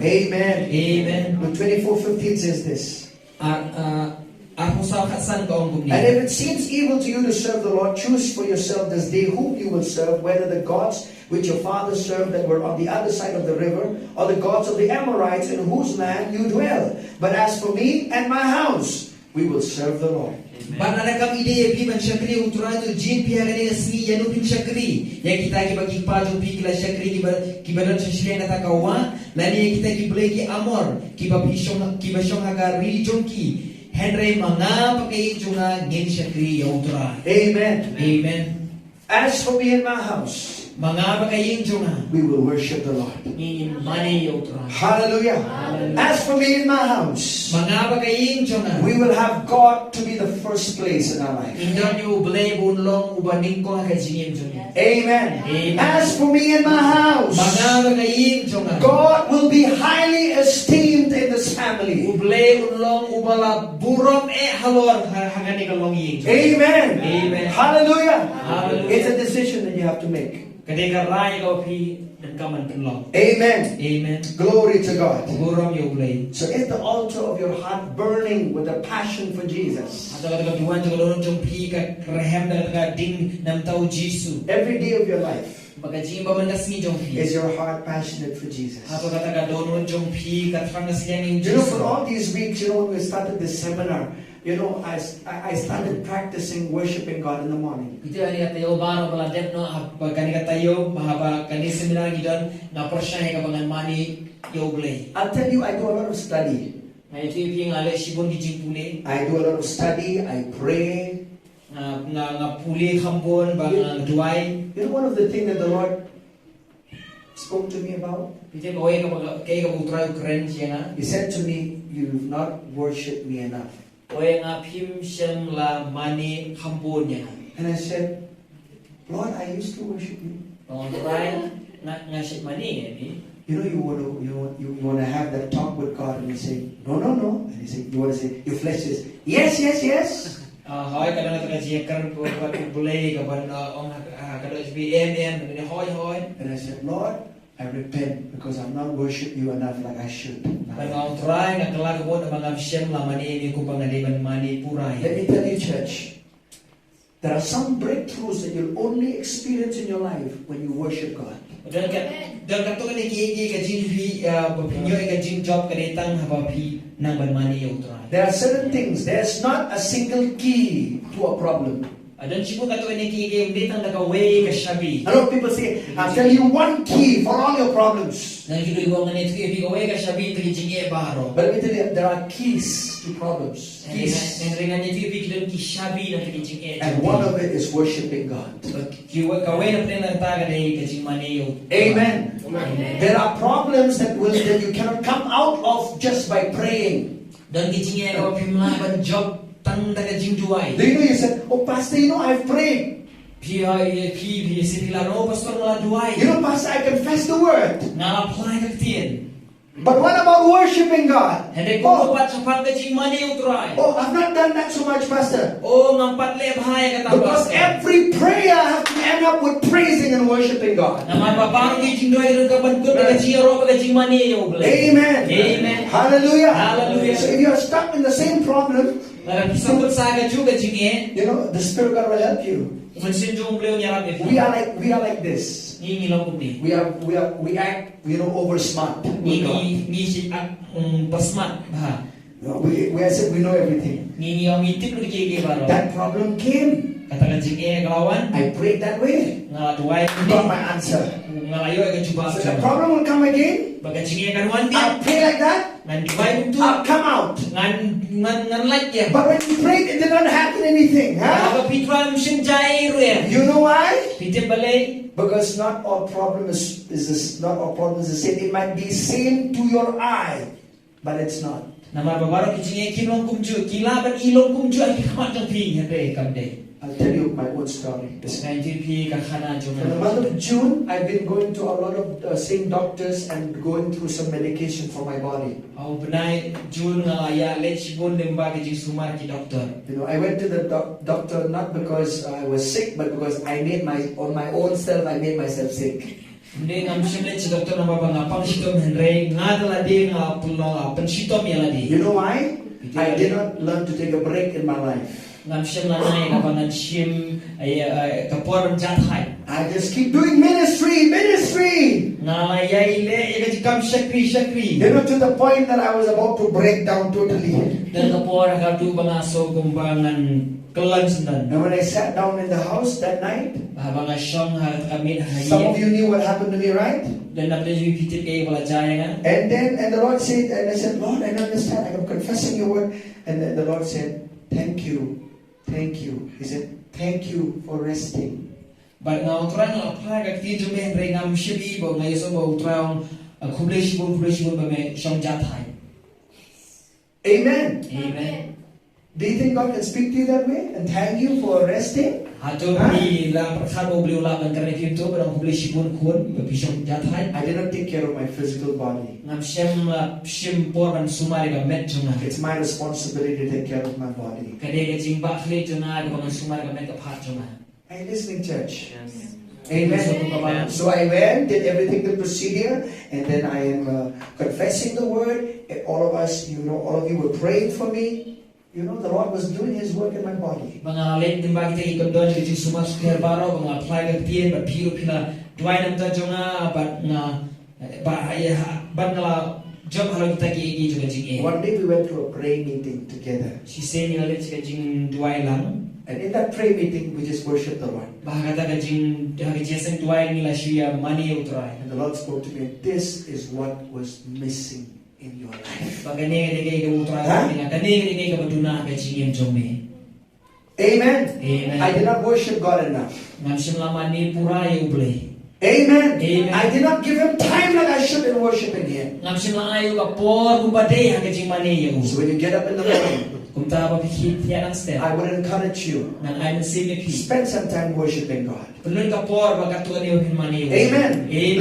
Amen. Amen. Luke 24:15 says this. And if it seems evil to you to serve the Lord, choose for yourself this day whom you will serve, whether the gods which your fathers served that were on the other side of the river, or the gods of the Amorites in whose land you dwell. But as for me and my house, we will serve the Lord. Bana kam ide pi ban shakri utura tu jin pi agane asmi yanu pin shakri ya kita ki bagi paju pi kila shakri ki badan shishlen ta kawa lani kita ki ble ki amor ki ba shong haga religion ki henry manga pakai junga ngin shakri ya utura. Amen. Amen. As for me and my house, manga pakai junga we will worship the Lord. ngin mani ya utura. Hallelujah. As for me and my house, manga pakai junga we will have God to be the first place in our life. indonyo ble bunlong ubanding ko ka jingin junga. Amen. Amen. As for me and my house, manga pakai junga God will be highly esteemed in this family. uble unlong ubala burom halor hagani kalong yin. Amen. Amen. Hallelujah. Hallelujah. It's a decision that you have to make. Kadeka rai ko pi dan kaman penlong. Amen. Amen. Glory to God. Burom yo uble. So is the altar of your heart burning with a passion for Jesus? Atau kata tuan jong lorong jong pi ka rehem dan kata ding nam tau Jisu. Every day of your life, Baga jing ba mandas ni jong pi. is your heart passionate for Jesus? Atau kata ka donon jong pi ka trang siang ni You know, for Jisu. all these weeks, when we started this seminar, I started practicing worshiping God in the morning. Itu ani kata yo baro bala dep no kani kata yo mahaba kani seminar gidan na persya ka bangan mani yo uble. I'll tell you, I do a lot of study. Na itu pi ngale sibon di jing pule. I do a lot of study. I pray. nga puli khambon bang duai. You know, one of the things that the Lord spoke to me about? Itu ko ka utra kren siya. He said to me, "You've not worshipped me enough." Oye nga phim siyang la mani khambon niya. And I said, "Lord, I used to worship you." Try nga shit mani ni. You know, you want to have that talk with God, and you say, "No, no, no," and you want to say, your flesh says, "Yes, yes, yes." Hoy kadang ka siya karon ko bulay ka ban ong kada SBM ni hoy. And I said, "Lord, I repent because I'm not worship you enough like I should." Bang try nga kala ko na mga siyang la mani ni ko pangadiban mani puray. Let me tell you, church, there are some breakthroughs that you'll only experience in your life when you worship God. Dan ka to ni ki ka jin pi papinyo ka jin job ka ditang haba pi nang ban mani yo try. There are certain things. There's not a single key to a problem. Dan sipo ka to ni ki ditang ka way ka shabi. A lot of people say, "I'll tell you one key for all your problems." Nang kido iwo nga ni ki way ka shabi to jinge baro. But let me tell you, there are keys to problems. Keys. Nang ringan ni ki kido ki shabi na ki jinge. And one of it is worshiping God. Ki wa ka way na prenang taga dai ka jing mani yo. Amen. There are problems that you cannot come out of just by praying. Dan ki jinge ka pimla ban job tang daga jing duai. Do you know, you said, "Oh, Pastor, I've prayed." Pi sipila no pastor la duai. You know, Pastor, I confess the word. Na apply ka tien. But what about worshiping God? Hindi ko pat sa pagkajing mani yung try. Oh, I've not done that so much, Pastor. Oh, ngampat le bahaya kata Because pastor. every prayer has to end up with praising and worshiping God. Naman paparang kijing doy rin kapan ko pagkajing ro pagkajing mani yung ble. Amen. Amen. Hallelujah. Hallelujah. So if you are stuck in the same problem, Sabot sa juga jinge. the Spirit of God will help you. Mensin jong ble nyarap itu. We are like this. Ni ngilong ni. We act over smart. Ni si pasmat bah. We said we know everything. Ni yung itip lu kiki baro. That problem came. Katakan jinge kawan. I prayed that way. Ngaladuai Got my answer. ngalayo ka cuba. So the problem will come again. Baga jinge kawan I dia. pray like that. ngan divai pun tu come out. ngan like ya. But when you prayed, it did not happen anything. Huh? Apa pitram shinjai ruya. You know why? Pitem balai. Because not all problem is this. Not all problems is same. It might be same to your eye, but it's not. Nama babaru kijinge kilong kumju kilaban ilong kumju ay kamat jong pi hande kamde. I'll tell you my own story. Terus 19 pi kakhana jong. In the month of June, I've been going to a lot of seeing doctors and going through some medication for my body. Au benai June ngaya lech bun demba kijing sumar ki doktor. You know, I went to the doctor not because I was sick, but because I made on my own self. I made myself sick. Hindi ngam simlet si doktor na baba ngapang sitom henry ngadala di ngapulong pensitom yaladi. You know why? I did not learn to take a break in my life. Ngam sim lanai ngapangan sim ay kapor jathai. I just keep doing ministry. Ngalayai le ikam shakri. You know, to the point that I was about to break down totally. Dan kapor kadu bangaso kumbangan kelansan. And when I sat down in the house that night, some of you knew what happened to me, right? Dan And the Lord said, and I said, Lord, I don't understand. I'm confessing your word. And then the Lord said, thank you. He said, thank you for resting. But now trying to apply that to me, bring am shibi, but my so about trying a kubleshi by me shong jathai. Amen. Amen. Do you think God can speak to you that way and thank you for resting? I did not take care of my physical body. It's my responsibility to take care of my body. Are you listening, church? Yes. Amen. So I went, did everything, the procedure, and then I am confessing the word. All of us, all of you were praying for me. The Lord was doing His work in my body. One day we went to a prayer meeting together. And in that prayer meeting, we just worshiped the Lord. And the Lord spoke to me, this is what was missing in your life. Huh? Amen. I did not worship God enough. Amen. I did not give Him time like I should in worshiping Him. So when you get up in the morning, I would encourage you, spend some time worshiping God. Amen.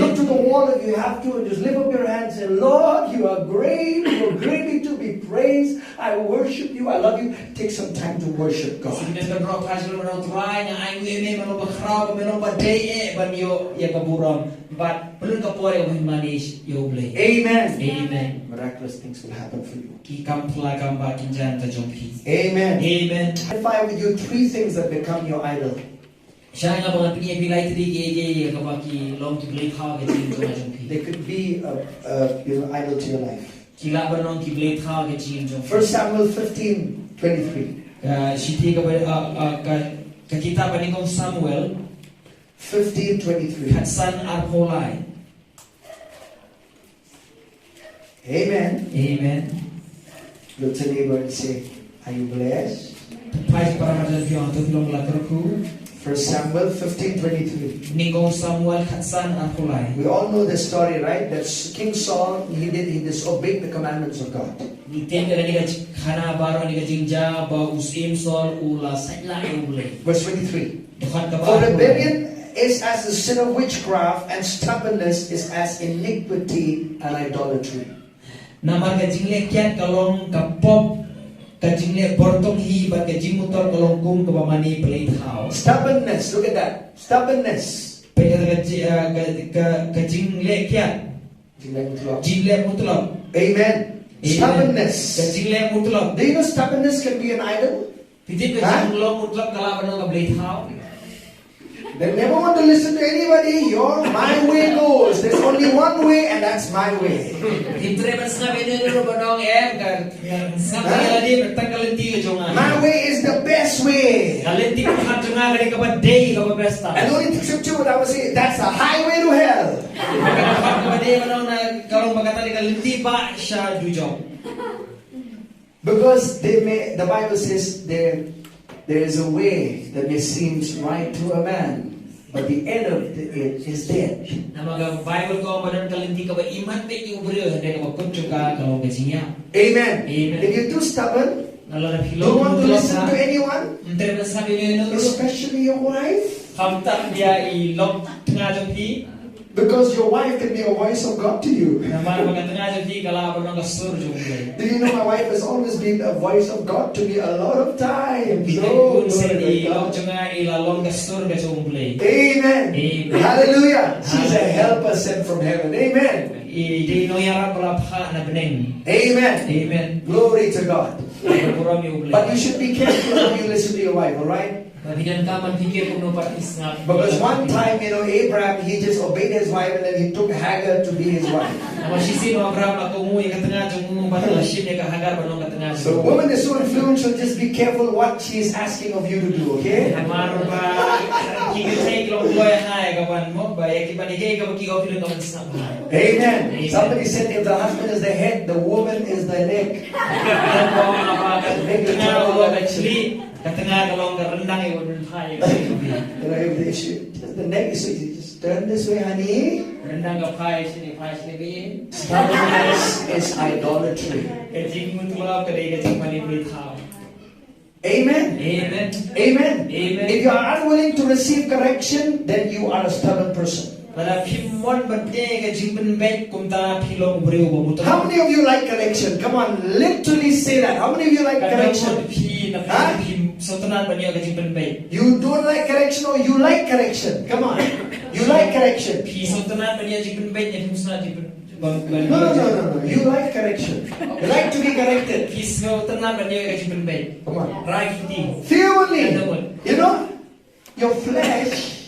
Look to the wall if you have to and just lift up your hands and say, Lord, you are great. You are greatly to be praised. I worship you. I love you. Take some time to worship God. Amen. Amen. Miraculous things will happen for you. Amen. Amen. Identify with you 3 things that become your idol. They could be idol to your life. 1 Samuel 15:23. Samuel 15:23. Amen. Amen. Look to neighbor and say, are you blessed? 1 Samuel 15:23. We all know the story, right? That King Saul, he disobeyed the commandments of God. Verse 23. For rebellion is as the sin of witchcraft, and stubbornness is as iniquity and idolatry. Stubbornness, look at that. Stubbornness. Amen. Stubbornness. Do you know stubbornness can be an idol? Huh? They never want to listen to anybody. My way goes. There's only one way, and that's my way. My way is the best way. And the only scripture what I would say, that's a highway to hell. Because the Bible says there is a way that may seem right to a man, but the end of it is death. Amen. If you're too stubborn, don't want to listen to anyone, especially your wife, because your wife can be a voice of God to you. Do you know my wife has always been a voice of God to me a lot of times? Oh, amen. Hallelujah. She's a helper sent from heaven. Amen. Amen. Glory to God. But you should be careful how you listen to your wife, alright? Because one time, Abraham, he just obeyed his wife and then he took Hagar to be his wife. So a woman is so influential, just be careful what she is asking of you to do, okay? Amen. Somebody said if the husband is the head, the woman is the neck. If the neck is just turn this way, honey. Stubbornness is idolatry. Amen. Amen. Amen. If you are unwilling to receive correction, then you are a stubborn person. How many of you like correction? Come on, literally say that. How many of you like correction? Huh? You don't like correction or you like correction? Come on. You like correction. No. You like correction. You like to be corrected. Come on. Fearfully. Your flesh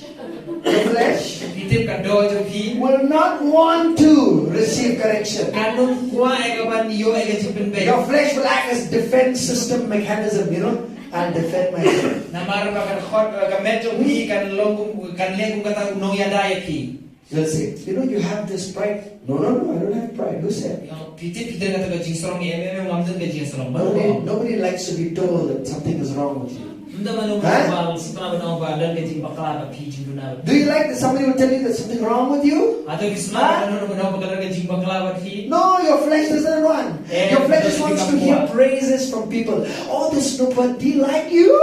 will not want to receive correction. Your flesh will act as defense system mechanism, I'll defend myself. You'll say, you have this pride. No, I don't have pride. Who said? Nobody likes to be told that something is wrong with you. Huh? Do you like that somebody will tell you there's something wrong with you? Huh? No, your flesh doesn't run. Your flesh just wants to hear praises from people. Oh, there's nobody like you.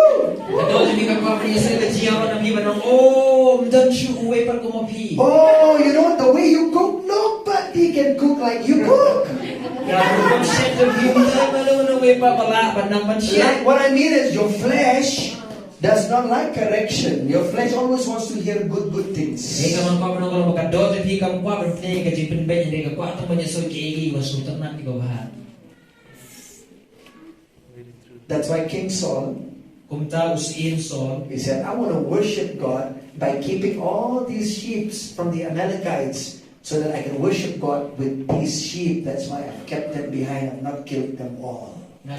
Oh, the way you cook, nobody can cook like you cook. What I mean is your flesh does not like correction. Your flesh always wants to hear good things. That's why King Saul, he said, I want to worship God by keeping all these sheep from the Amalekites, so that I can worship God with these sheep. That's why I've kept them behind. I've not killed them all. You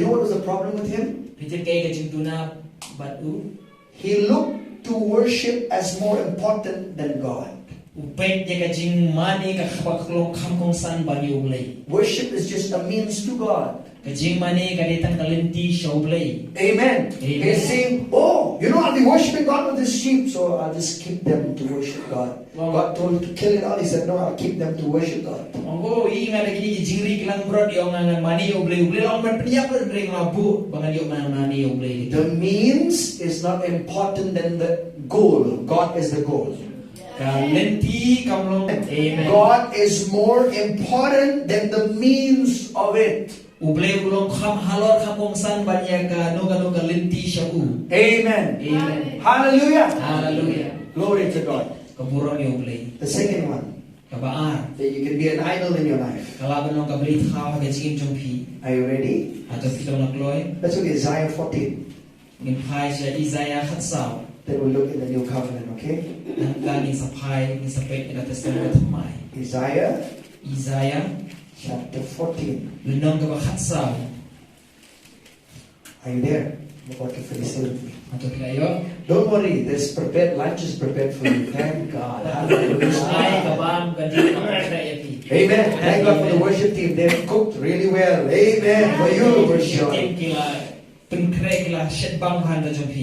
know what was the problem with him? He looked to worship as more important than God. Worship is just a means to God. Amen. He's saying, I'll be worshiping God with this sheep, so I'll just keep them to worship God. God told him to kill it all. He said, no, I'll keep them to worship God. The means is not important than the goal. God is the goal. God is more important than the means of it. Amen. Hallelujah. Glory to God. The second one. kabaar. That you can be an idol in your life. Kalaban nong kablit haw ka jing jompi. Are you ready? Ato kita nakloy. Let's look at Isaiah 14. Ngin pai siya Isaiah khatsaw. Then we'll look in the New Covenant, okay? Ang galing sa pai ni sa pet na testament thamai. Isaiah chapter 14. Lunong ka ba khatsaw. Are you there? I'm about to finish it. Ato kilayo. Don't worry, there's prepared lunch is prepared for you. Thank God. Ay Hallelujah. kabam ganti ang kayati. Amen. Thank God for the worship team. They've cooked really well. Amen. For you, for sure.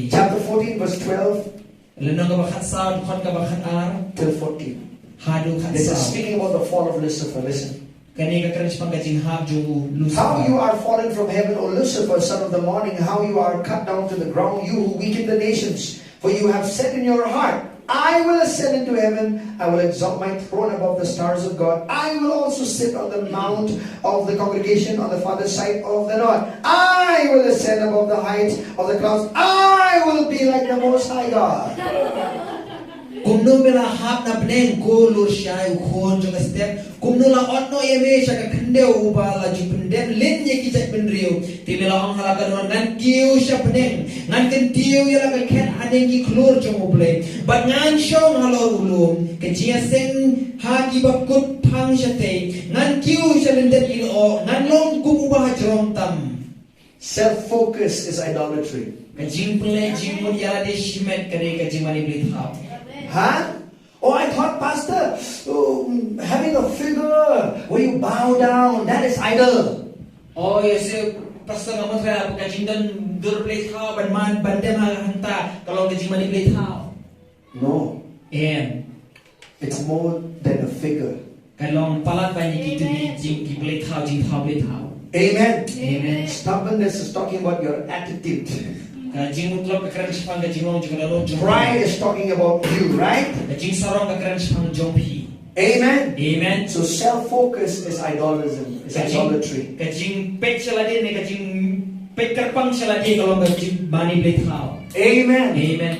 Chapter 14, verse 12 till 14. This is speaking about the fall of Lucifer. Listen. How you are fallen from heaven, O Lucifer, son of the morning, how you are cut down to the ground, you who weaken the nations. For you have said in your heart, I will ascend into heaven, I will exalt my throne above the stars of God. I will also sit on the mount of the congregation on the farther side of the north. I will ascend above the heights of the clouds. I will be like the Most High God. Kumno mela hap na pnen ko lur shay ukhon jong step kumno la otno yeme sha ka khandeu ubala ju pendem len ye ki chak penrio ti mela ang halakan wan ngan kiu sha pnen ngan ken tiu ya la ka khet adeng ki klur jong uble bat ngan shong halo ulum ke chia seng ha ki ba kut phang sha te ngan kiu sha len det in o ngan long kum uba jrom tam. Self-focus is idolatry. Ka jing ple jing mun ya de shimet kare ka jing mani blit hap. Huh? Oh, I thought, Pastor, having a figure where you bow down, that is idol. Oh, yes, Pastor, kamu saya bukan jindan dur plate how ban man bandem hanta kalau gaji mani plate how. No. And it's more than a figure. Kalau palat banyak itu di plate how jing plate how. Amen. Amen. Stubbornness is talking about your attitude. Pride is talking about you, right? Amen. Amen. So self-focus is idolism. It's idolatry. Amen. Amen.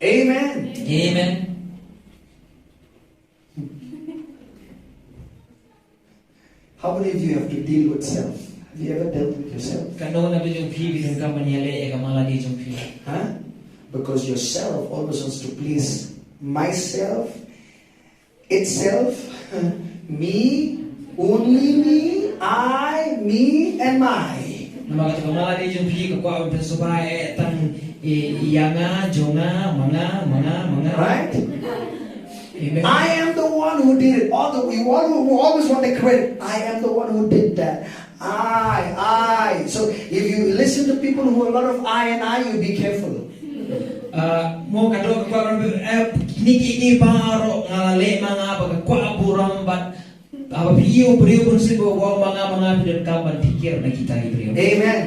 Amen. Amen. How many of you have to deal with self? Have you ever dealt with yourself? Huh? Because yourself always wants to please myself, itself, me, only me, I, me, and my. Right? Amen. I am the one who did it. We always want the credit. I am the one who did that. I. So if you listen to people who have a lot of I and I, you be careful. Amen.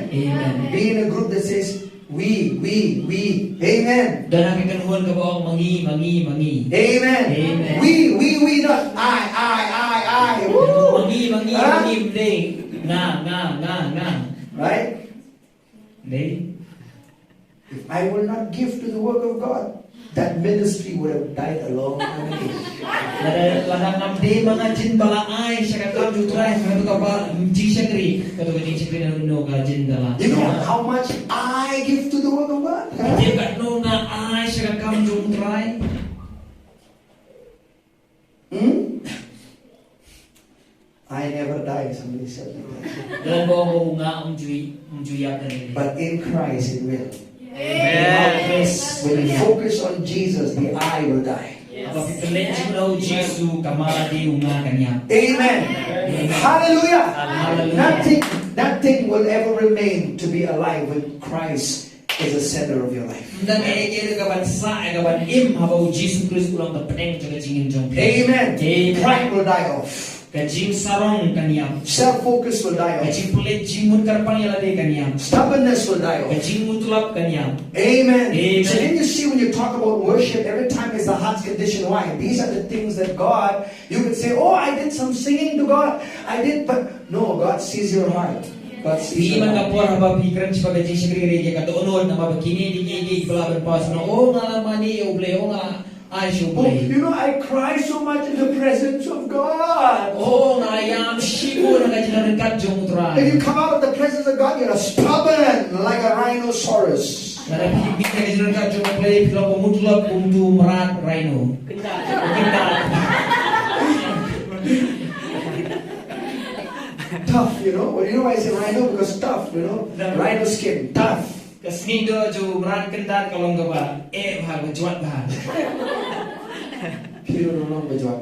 Amen. Be in a group that says we. Amen. Amen. Amen. We, not I. Woo. Right? If I will not give to the work of God, that ministry would have died a long time ago. You know how much I give to the work of God? I never die, somebody said that. But in Christ it will. Amen. When you focus on Jesus, the I will die. Amen. Hallelujah. Nothing will ever remain to be alive when Christ is the center of your life. Amen. Pride will die off. Self-focus will die off. Stubbornness will die off. Amen. So then you see when you talk about worship, every time is the heart's condition. Why? These are the things that God, you could say, oh, I did some singing to God. I did, but no, God sees your heart. God sees your heart. ai shu Oh, play you know, I cry so much in the presence of God. oh ngayam shibu na kajilan kat jong tra If you come out of the presence of God, you're stubborn like a rhinoceros. Karena pipi na kajilan kat jong play pilo pemutulap untuk merat rhino Tough, you know. Well, you know why I say rhino? Because tough, you know. Rhino skin, tough. Kasni do jo merat kendat kalau enggak ba bah berjuat bah People don't know what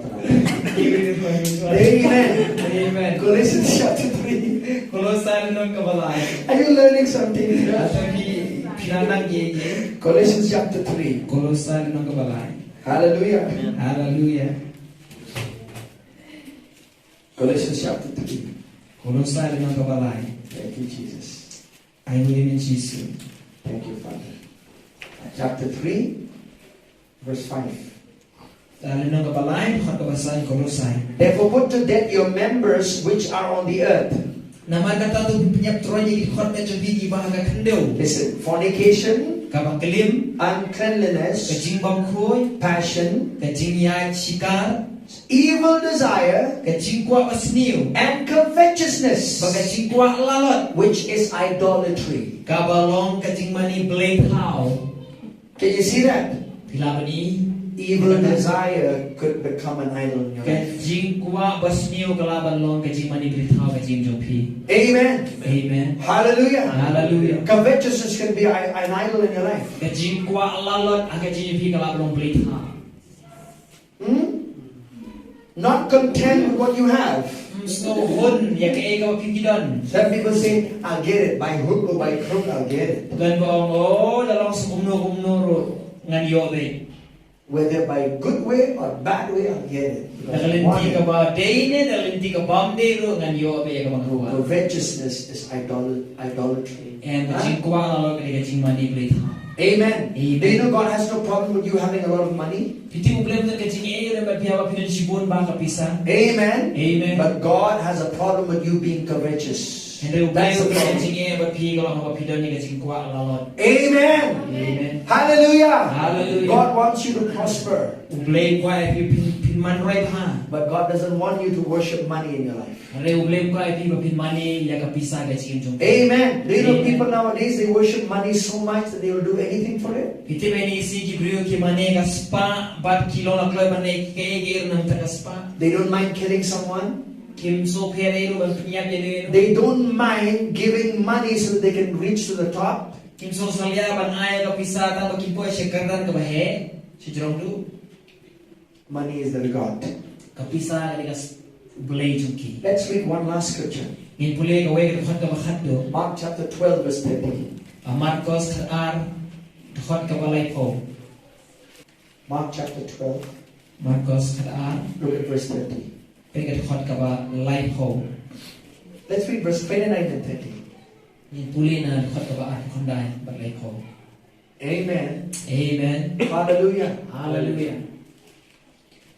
Amen. Amen. Colossians chapter 3. Kolosai no kabalai. Are you learning something? Atau di piranan ye. Colossians chapter 3. Kolosai no kabalai. Hallelujah. Hallelujah. Colossians chapter 3. Kolosai no kabalai. Thank you, Jesus. Ai ni Jesus. Thank you, Father. Chapter 3, verse 5. Nang kabalay, kabasay Kolosay. Therefore put to death your members which are on the earth. Naman kata tu penyap troy di khot medyo bigi bahaga kendeu. Listen, fornication, Kabang kelim, uncleanliness, kajing bangkroy, passion, kajing yai sikar, evil desire, kajing kuat basniu, and covetousness, bagajing kuat lalot, which is idolatry. kabalong kajing mani blade how. Can you see that? Pila ni Evil desire could become an idol in your life. kajing kuat basniu kalaban long kajing mani blade how kajing jopi. Amen. Amen. Hallelujah. Hallelujah. Covetousness can be an idol in your life. Kajing kuat lalot kajing jopi kalaban long blade how. Not content with what you have. So hun ya ke ega pikidon. Some people say, I'll get it. By hook or by crook, I'll get it. Gan boong oh dalam kumno ro ngan yo be. Whether by good way or bad way, I'll get it. Because I want Nakalinti ka it. ba day ne nakalinti ka bam day ro ngan yo be ka mangruwa. Covetousness is idolatry. And kajing kuwa na lo kajing mani blade. Amen. Amen. Do you know God has no problem with you having a lot of money? Piti mo blame kajing e ro ba piya ba pinan sibon ba ka pisa. Amen. Amen. But God has a problem with you being covetous. And they That's the blame problem. kajing e ba pi ka ba pidan ni kajing kuwa lalot. Amen. Amen. Hallelujah. Hallelujah. God wants you to prosper. Blame kwa e pin man right ha. But God doesn't want you to worship money in your life. Re blame kwa e pin mani ya ka pisa kajing jong. Amen. Do you know Amen. people nowadays, they worship money so much that they will do anything for it? Piti beni isi ki brio ki mane ka spa bat kilo na kloy mane ke ge nang ta spa. They don't mind killing someone. Kim so phere ro ban pinyap ye ro. They don't mind giving money so that they can reach to the top. Kim so salya ban ay ka pisa ta ba kim po se kardan ka ba he. Si jong du Money is their God. ka pisa ka blay jungki. Let's read one last scripture. Ngin pule ka we ka khat ka ba khat do. Mark chapter 12 verse 30. Marcos ar khat ka balay po. Mark chapter 12. Marcos ar Look at verse 30. pe ka khat ka ba lay po. Let's read verse 29 and 30. Ngin pule na khat ka ba ar khonday ba lay po. Amen. Amen. Hallelujah. Hallelujah.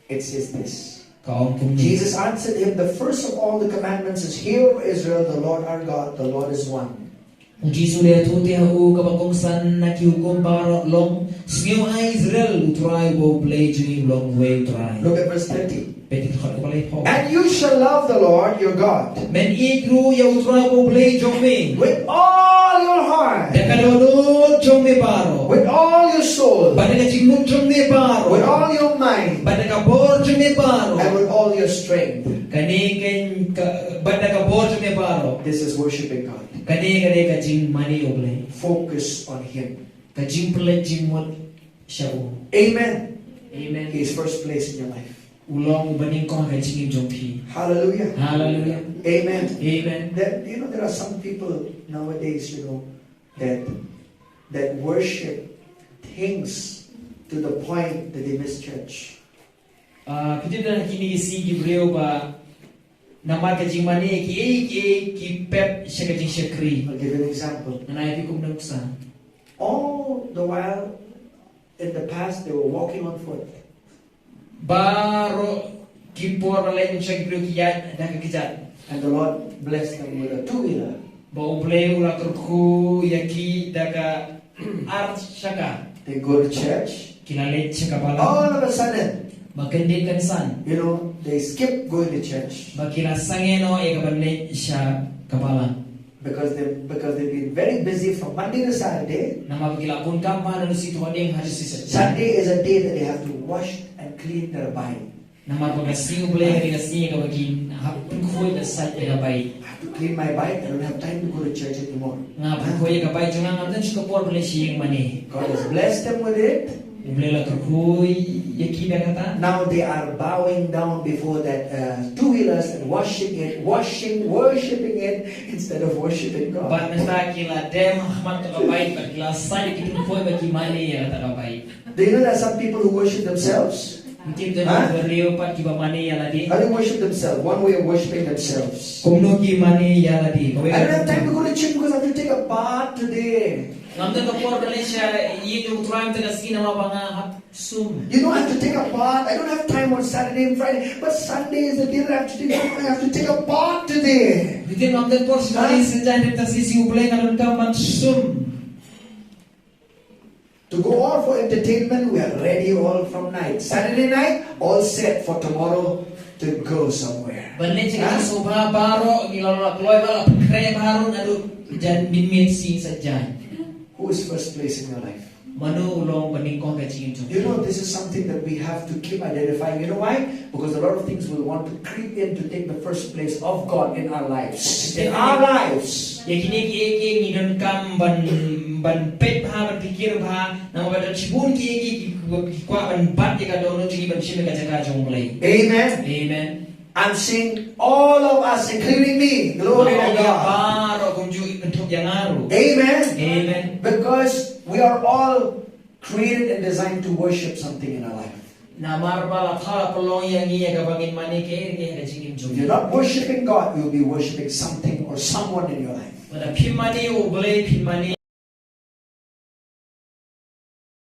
It says this. Kaum kum Jesus answered him, the first of all the commandments is, Hear, O Israel, the Lord our God, the Lord is one. Jisu le tu te hu ka ba kong san na ki hukom para long sngeu ai Israel utrai bo play juni long way utrai. Look at verse 30. Petit khat ka balay po. And you shall love the Lord your God Men ikru ya utrai bo play jome. with all your heart, Dekado jome paro. with all your soul, Pada ka cimut jome paro. with all your mind, Pada ka bor jome paro. and with all your strength. Kani ken pada ka bor jome paro. This is worshiping God. Kani ka jing mani oblay. Focus on Him. Ka jing pele jimot shabu. Amen. Amen. He is first place in your life. Ulong baning ko ka jing jompi. Hallelujah. Hallelujah. Amen. Amen. There are some people nowadays, that worship things to the point that they miss church. Piti na kini si Gibreo ba namar ka jing mani ki pep siya ka jing syakri. I'll give you an example. Nanay ko nagsa. All the while, in the past, they were walking on foot. Baro kipor alay siya Gibreo kiyat nakakijat. And the Lord blessed them with a two-wheeler. Ba ublay ula turku yaki daga art siya ka. They go to church. Kilalit siya kapala. All of a sudden, Magkandit kan san. they skip going to church Bakila sangeno kabalit siya kapala. because they've been very busy from Monday to Saturday. Nama bakila pun kampa na situ adeng hari sisa. Sunday is a day that they have to wash and clean their body. Nama pagkasiyo boleh hari kasiyo kabagin hapun kuy na sa kabay. I have to clean my bike. I don't have time to go to church anymore. Nga kuy kabay jungang amdan siya kapor boleh siyang mani. God has blessed them with it. Boleh lah kuy yakida kata. Now they are bowing down before that two-wheelers and worshiping it instead of worshiping God. Bat nasta kila dem ahmat kabay bakila sai kitin kuy bagi mani ya kata kabay. Do you know that some people who worship themselves? Mungkin jadi beliau pat kiba mani ya ladi. How do they worship themselves? One way of worshiping themselves. Kumno ki mani ya ladi. I don't have time to go to church because I have to take a bath today. Ngamdan kapor Malaysia yung trying to kasi na mapanga sum. I have to take a bath. I don't have time on Saturday and Friday, but Sunday is the day that I have to take a bath today. Bitin ngamdan por sekali senja kita sisi ublay kalon ka sum. To go all for entertainment, we are ready all from night. Saturday night, all set for tomorrow to go somewhere. Balik kita sobra baro ngilala kloy bala kre baro nadu jan minmin si saja. Who is first place in your life? Manu ulong paningkong kacing itu. This is something that we have to keep identifying. You know why? Because a lot of things will want to creep in to take the first place of God in our lives. In our lives. Yakini ki ngidon kam ban pet ha ban pikir ha nama badan cibun ki kwa ban bat ka dono ji ban shime ka jaga jong mulai. Amen. Amen. I'm saying all of us, including me. Glory to God. Amen. Amen. Because we are all created and designed to worship something in our life. If you're not worshiping God, you'll be worshiping something or someone in your life.